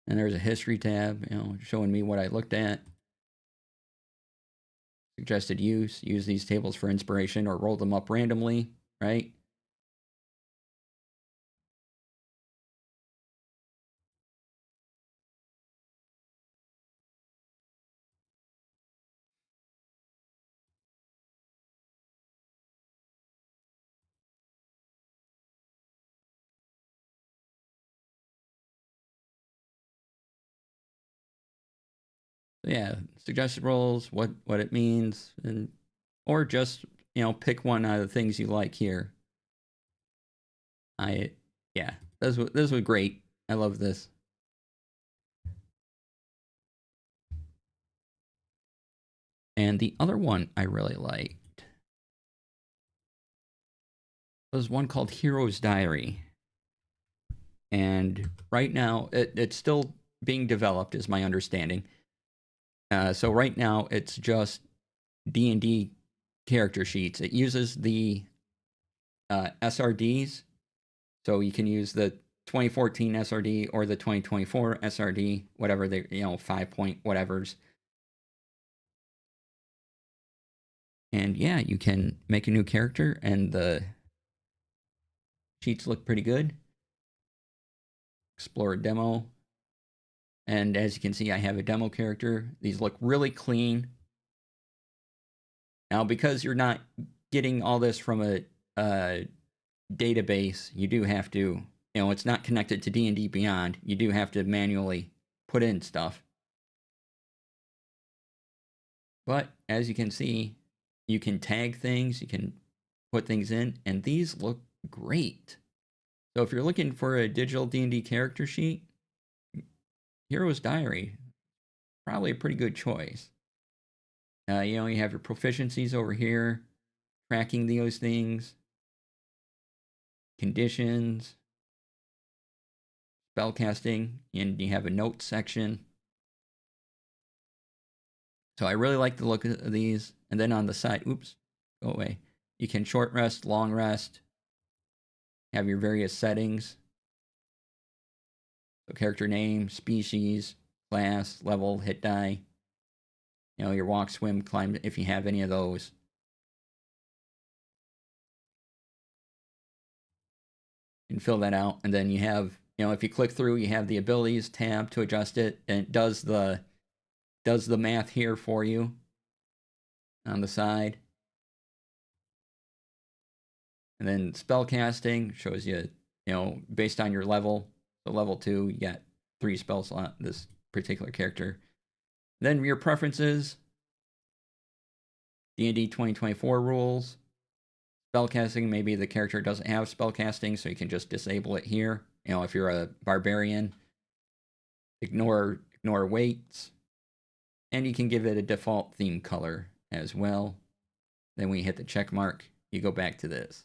And there's a history tab, you know, showing me what I looked at. Suggested use these tables for inspiration or roll them up randomly, right? So yeah, suggested rolls, what it means, and or just, you know, pick one out of the things you like here. Yeah, this was great. I love this. And the other one I really liked was one called Hero's Diary. And right now, it's still being developed, is my understanding. So right now, it's just D&D character sheets. It uses the SRDs, so you can use the 2014 SRD or the 2024 SRD, whatever they, you know, 5 point whatevers. And yeah, you can make a new character, and the sheets look pretty good. Explore a demo. And as you can see, I have a demo character. These look really clean. Now, because you're not getting all this from a database, you do have to, you know, it's not connected to D&D Beyond. You do have to manually put in stuff. But as you can see, you can tag things, you can put things in, and these look great. So if you're looking for a digital D&D character sheet, Hero's Diary, probably a pretty good choice. You know, you have your proficiencies over here, tracking those things, conditions, spellcasting, and you have a notes section. So I really like the look of these. And then on the side, oops, go away. You can short rest, long rest, have your various settings. So character name, species, class, level, hit die. You know, your walk, swim, climb, if you have any of those. You can fill that out. And then you have, you know, if you click through, you have the abilities tab to adjust it. And it does the math here for you on the side. And then spellcasting shows you, you know, based on your level. So level 2, you got 3 spell slot, this particular character. Then your preferences. D&D 2024 rules. Spellcasting, maybe the character doesn't have spellcasting, so you can just disable it here. You know, if you're a barbarian, ignore weights, and you can give it a default theme color as well. Then when you hit the check mark, you go back to this.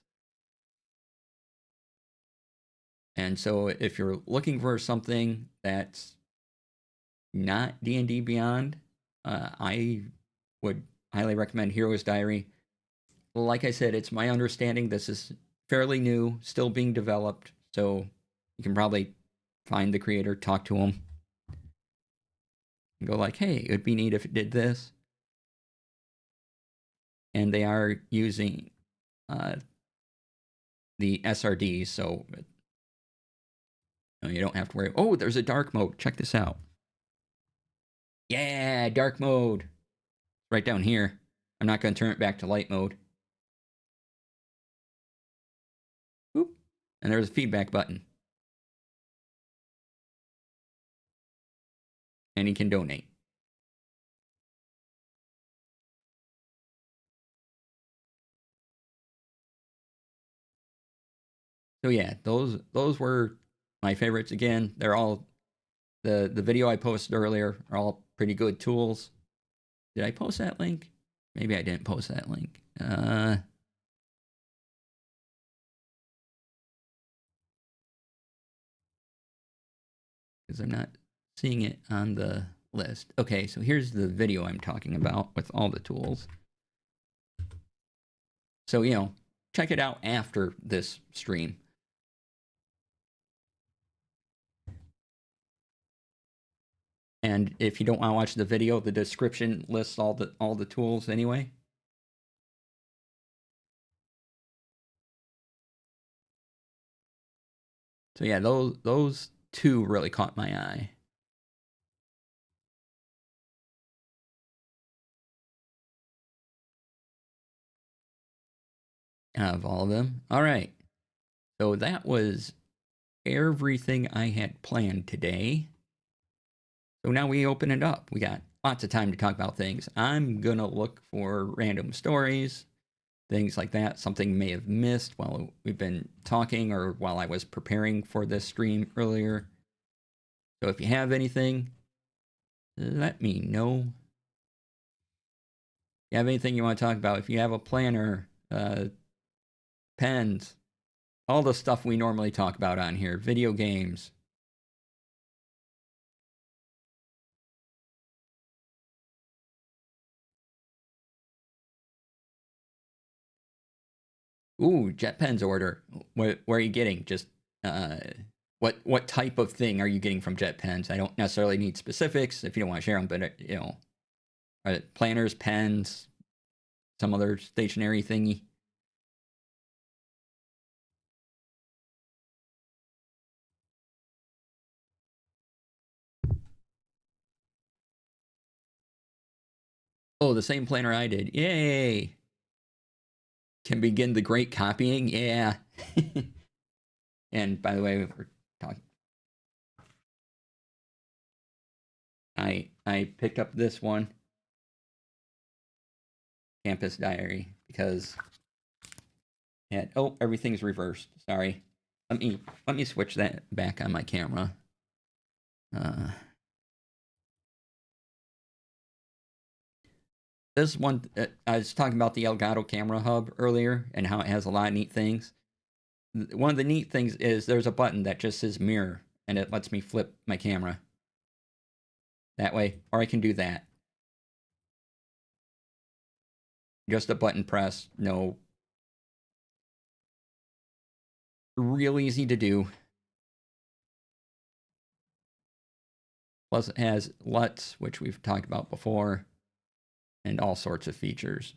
And so if you're looking for something that's not D&D Beyond, I would highly recommend Hero's Diary. Like I said, it's my understanding this is fairly new, still being developed, so you can probably find the creator, talk to him, and go like, hey, it would be neat if it did this. And they are using the SRDs, so you don't have to worry. Oh, there's a dark mode. Check this out. Yeah, dark mode. Right down here. I'm not going to turn it back to light mode. Oop. And there's a feedback button. And you can donate. So yeah, those were my favorites. Again, they're all the video I posted earlier are all pretty good tools. Did I post that link? Maybe I didn't post that link. Because I'm not seeing it on the list. Okay, so here's the video I'm talking about with all the tools. So, you know, check it out after this stream. And if you don't want to watch the video, the description lists all the tools anyway. So yeah, those two really caught my eye. Out of all of them. All right. So that was everything I had planned today. So now we open it up. We got lots of time to talk about things. I'm going to look for random stories, things like that, something may have missed while we've been talking or while I was preparing for this stream earlier. So if you have anything, let me know. If you have anything you want to talk about, if you have a planner, pens, all the stuff we normally talk about on here, video games. Ooh, jet pens order. Where are you getting? Just what type of thing are you getting from jet pens? I don't necessarily need specifics if you don't want to share them, but you know, planners, pens, some other stationary thingy. Oh, the same planner I did. Yay! Can begin the great copying. Yeah. And by the way, we're talking. I picked up this one, Campus Diary, because everything's reversed. Sorry. Let me switch that back on my camera. This one, I was talking about the Elgato camera hub earlier and how it has a lot of neat things. One of the neat things is there's a button that just says mirror, and it lets me flip my camera that way, or I can do that. Just a button press, no. Real easy to do. Plus, it has LUTs, which we've talked about before, and all sorts of features.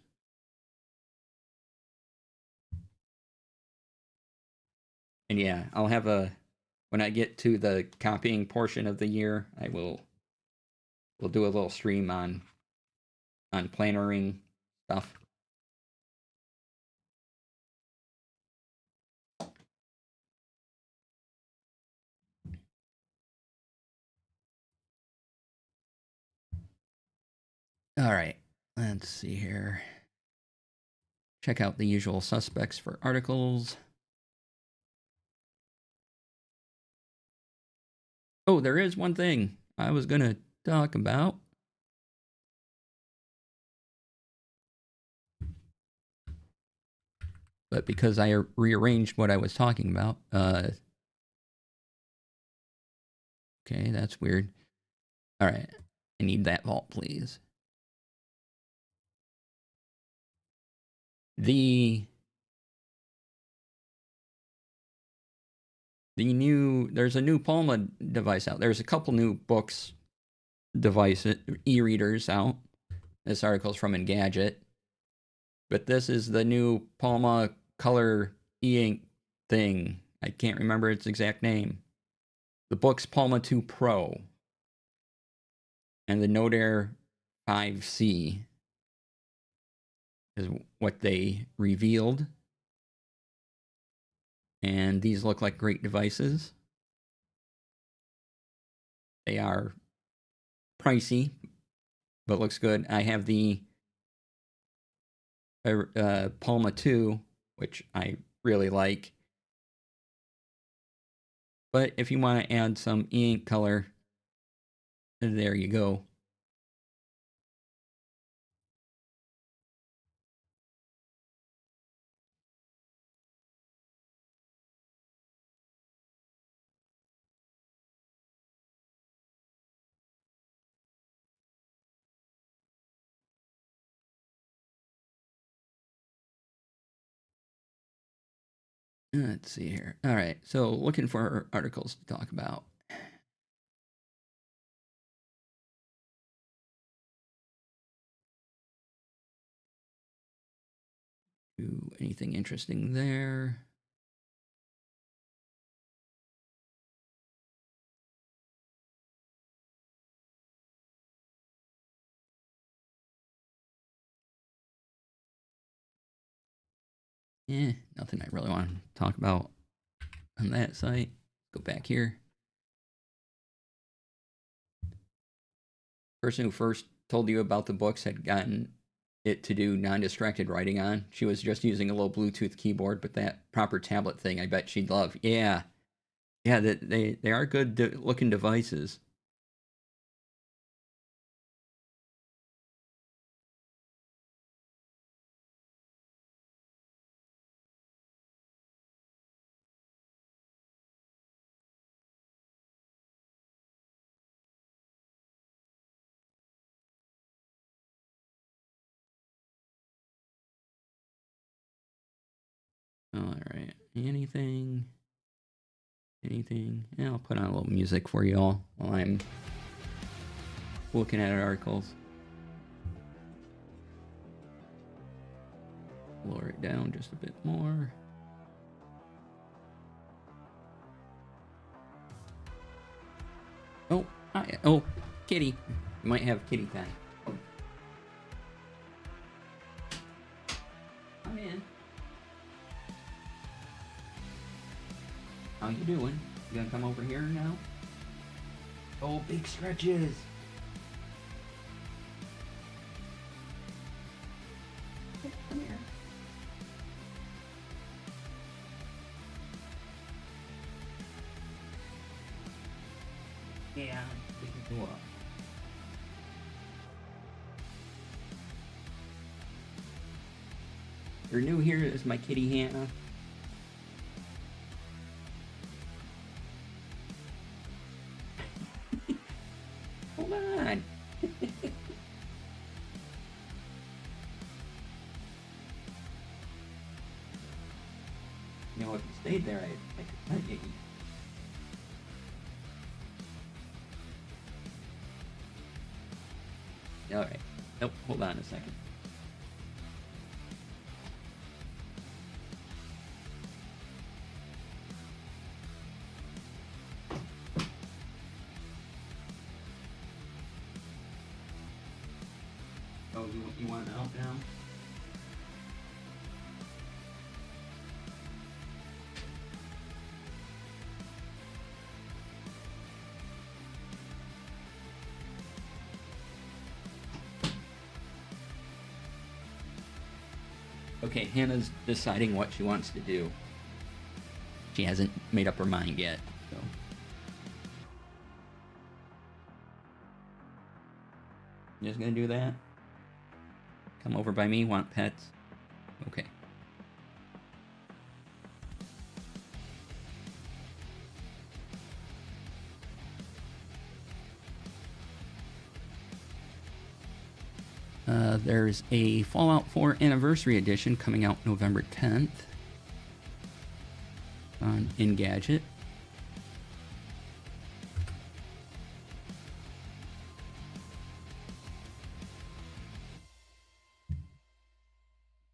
And yeah, I'll have when I get to the copying portion of the year, we'll do a little stream on plannering stuff. All right, let's see here. check out the usual suspects for articles. Oh, there is one thing I was going to talk about. But because I rearranged what I was talking about, okay, that's weird. All right, I need that vault, please. There's a new Palma device out. There's a couple new books, e-readers out. This article's from Engadget. But this is the new Palma color e-ink thing. I can't remember its exact name. The book's Palma 2 Pro. And the Note Air 5C is what they revealed. And these look like great devices. They are pricey, but looks good. I have the Palma 2, which I really like. But if you want to add some e-ink color, there you go. Let's see here. All right, so looking for articles to talk about. Anything interesting there? Nothing I really want to talk about on that site. Go back here. Person who first told you about the books had gotten it to do non-distracted writing on. She was just using a little Bluetooth keyboard, but that proper tablet thing, I bet she'd love. Yeah, they are good looking devices. All right, anything? Yeah, I'll put on a little music for y'all while I'm looking at articles. Lower it down just a bit more. Oh, hi. Oh, kitty. You might have kitty time. Come in. How you doing? You gonna come over here now? Oh, big stretches. Come here. Yeah, we can go up. You're new here. This is my kitty Hannah. Hold on. You know, if you stayed there, I could pet you. All right. Nope. Hold on a second. Oh, you want out now? Okay, Hannah's deciding what she wants to do. She hasn't made up her mind yet, so. I'm just gonna do that. Come over by me, want pets? Okay. There's a Fallout 4 Anniversary Edition coming out November 10th on Engadget.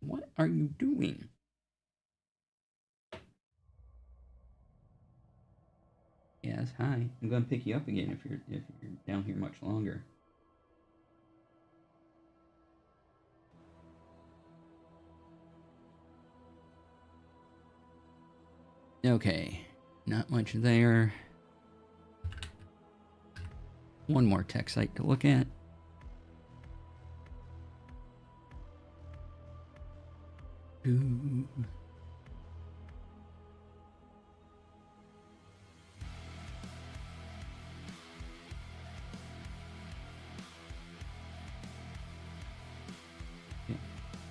What are you doing? Yes, hi. I'm gonna pick you up again if you're down here much longer. Okay, not much there. One more tech site to look at. Ooh.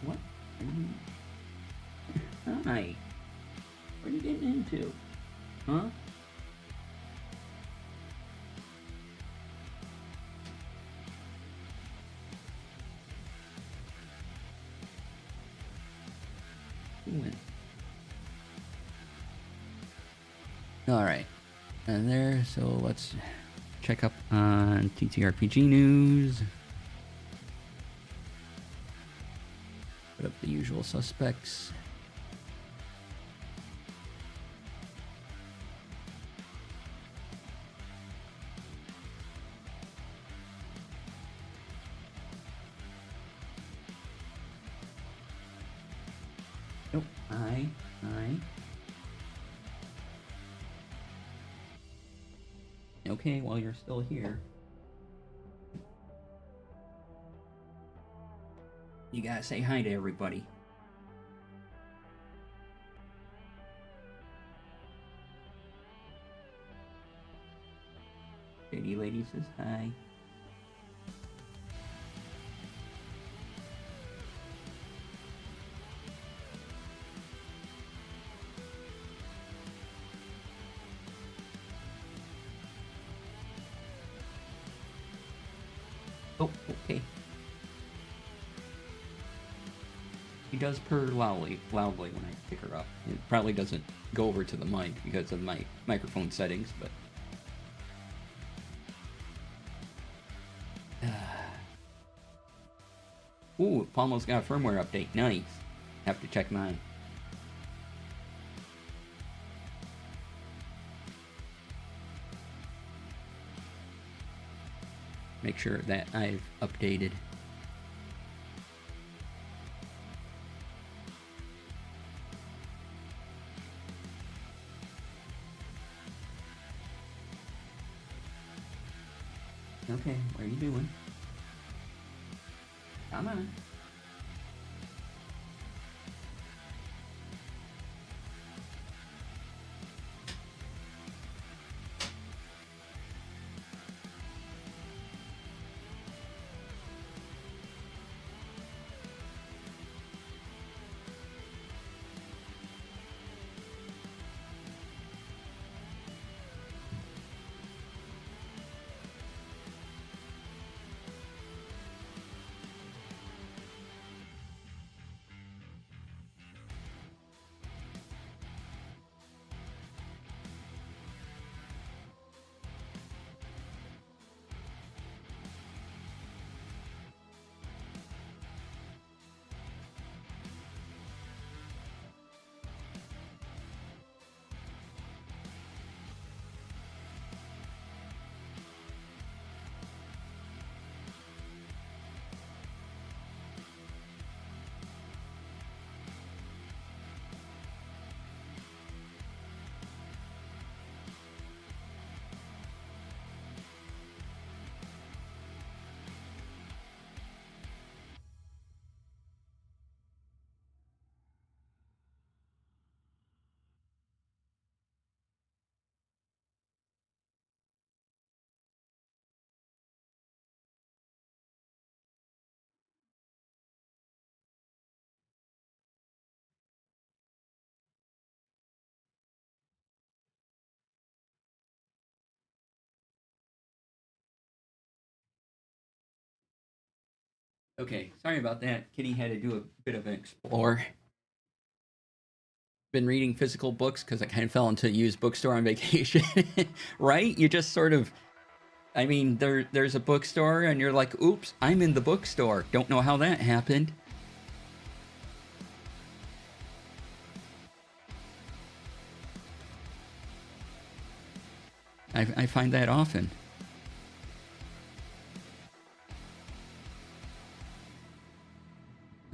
What? Hi. What are you getting into? Huh? Alright. And there, so let's check up on TTRPG news. Put up the usual suspects. Nope. Hi. Okay, well, you're still here. You gotta say hi to everybody. JD Lady says hi. Oh, okay. She does purr loudly when I pick her up. It probably doesn't go over to the mic because of my microphone settings, but... Ooh, almost got a firmware update. Nice. Have to check mine. Make sure that I've updated. Okay, what are you doing? Come on. Okay, sorry about that. Kitty had to do a bit of an explore. Been reading physical books because I kind of fell into a used bookstore on vacation. Right? You just sort of, I mean, there's a bookstore and you're like, oops, I'm in the bookstore. Don't know how that happened. I find that often.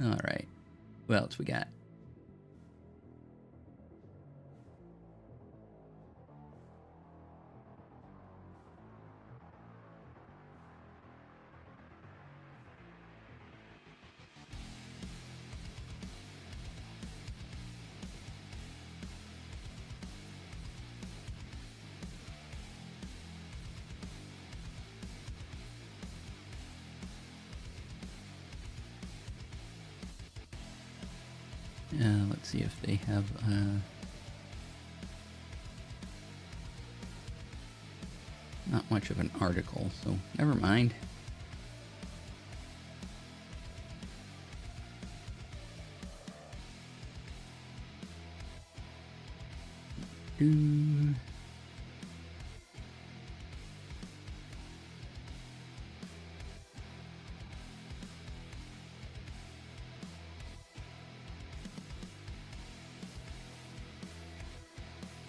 All right. What else we got? Let's see if they have. Not much of an article, so never mind.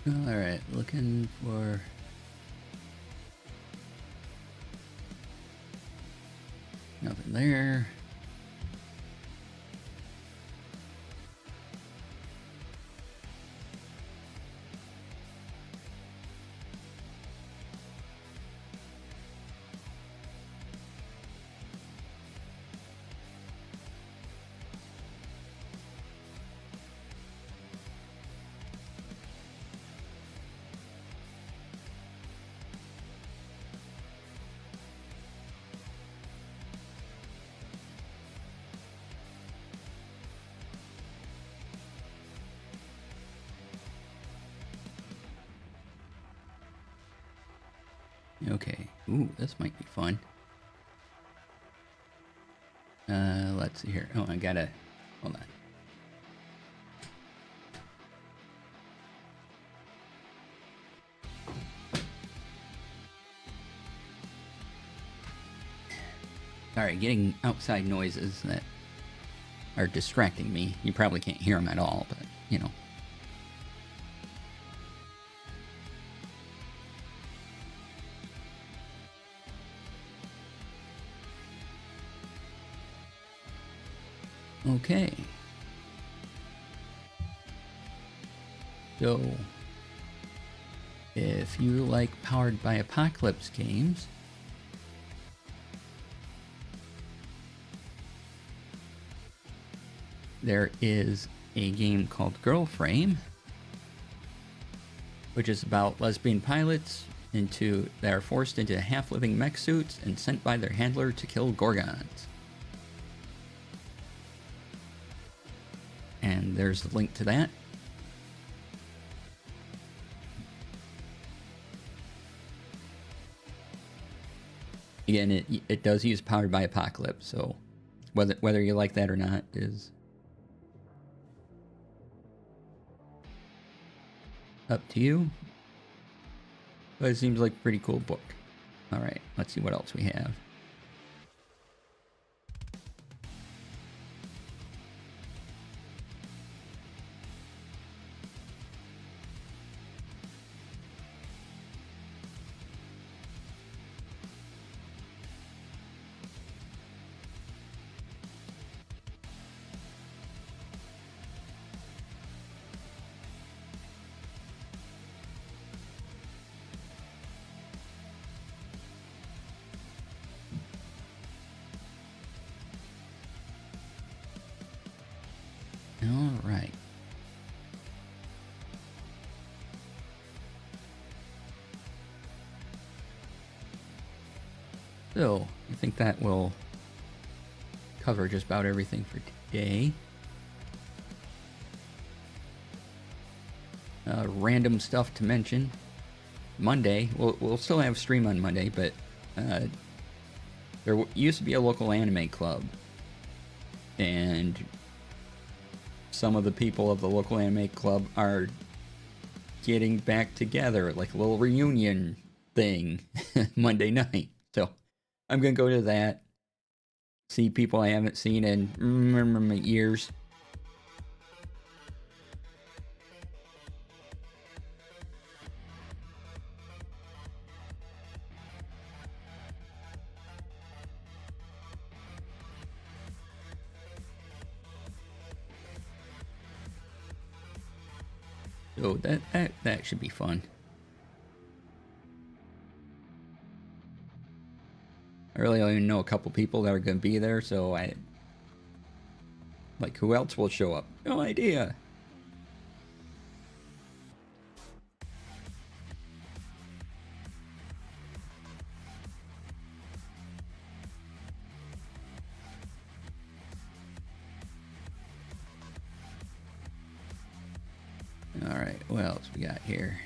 All right, looking for. Nothing there. Okay. Ooh, this might be fun. Let's see here. Oh, I gotta. Hold on. Sorry, getting outside noises that are distracting me. You probably can't hear them at all, but, you know. Okay. So, if you like Powered by Apocalypse games, there is a game called Girl Frame, which is about lesbian pilots that are forced into half-living mech suits and sent by their handler to kill Gorgons. And there's the link to that. Again, it does use Powered by Apocalypse, so whether you like that or not is up to you. But it seems like a pretty cool book. All right, let's see what else we have. All right. So, I think that will cover just about everything for today. Random stuff to mention. Monday, we'll still have stream on Monday, but there used to be a local anime club and some of the people of the local anime club are getting back together, like a little reunion thing Monday night. So I'm gonna go to that, see people I haven't seen in years. So that should be fun. I really only know a couple people that are going to be there, so who else will show up? No idea. Alright, what else we got here?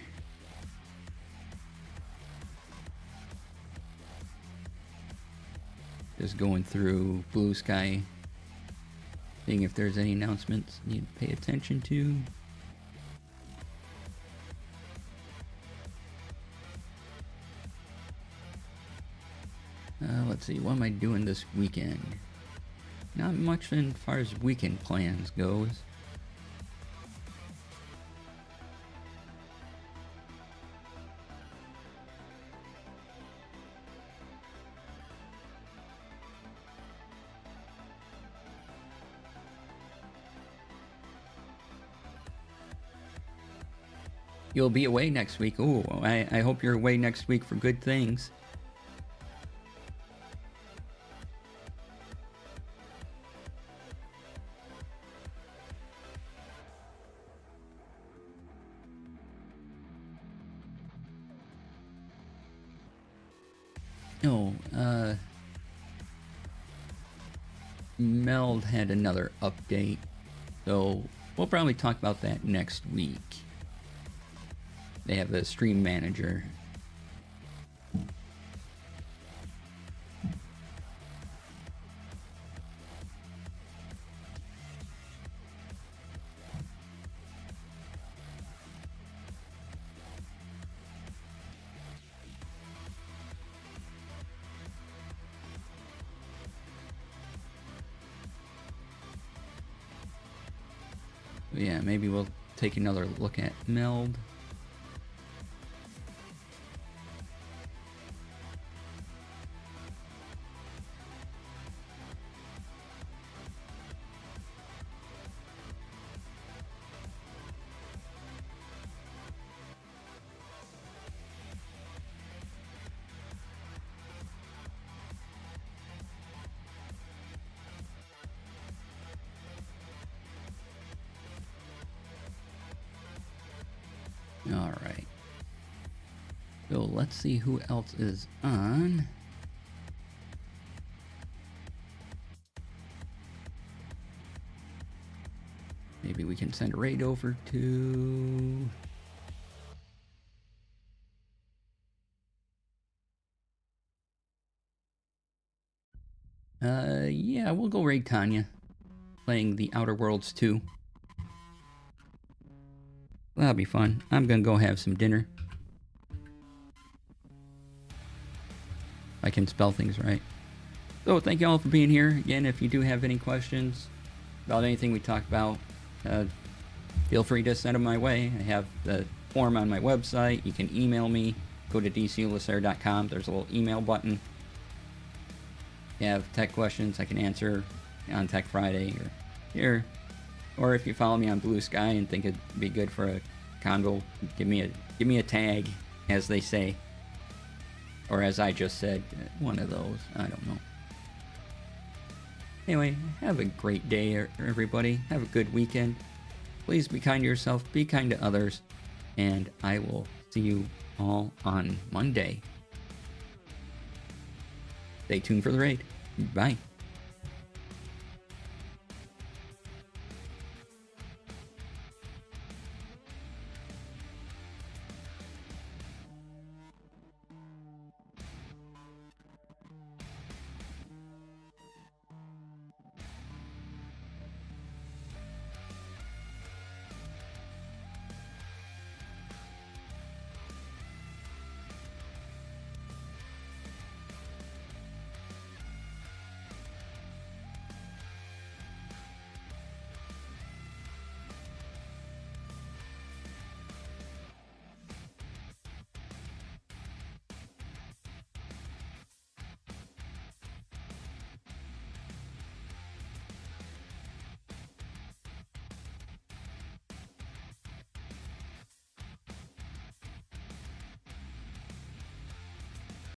Just going through Blue Sky, seeing if there's any announcements I need to pay attention to. Let's see, what am I doing this weekend? Not much as far as weekend plans goes. You'll be away next week. Ooh, I hope you're away next week for good things. Oh, Meld had another update, so we'll probably talk about that next week. They have a stream manager. Yeah, maybe we'll take another look at Meld. Alright. So let's see who else is on. Maybe we can send a raid over to... yeah, we'll go raid Tanya. Playing the Outer Worlds 2. That'll be fun. I'm gonna go have some dinner. I can spell things right. So thank you all for being here. Again, if you do have any questions about anything we talked about, feel free to send them my way. I have the form on my website. You can email me. Go to dclasair.com. There's a little email button. If you have tech questions, I can answer on Tech Friday or here. Or if you follow me on Blue Sky and think it'd be good for a convo, give me a tag, as they say. Or as I just said, one of those. I don't know. Anyway, have a great day, everybody. Have a good weekend. Please be kind to yourself, be kind to others, and I will see you all on Monday. Stay tuned for the raid. Bye.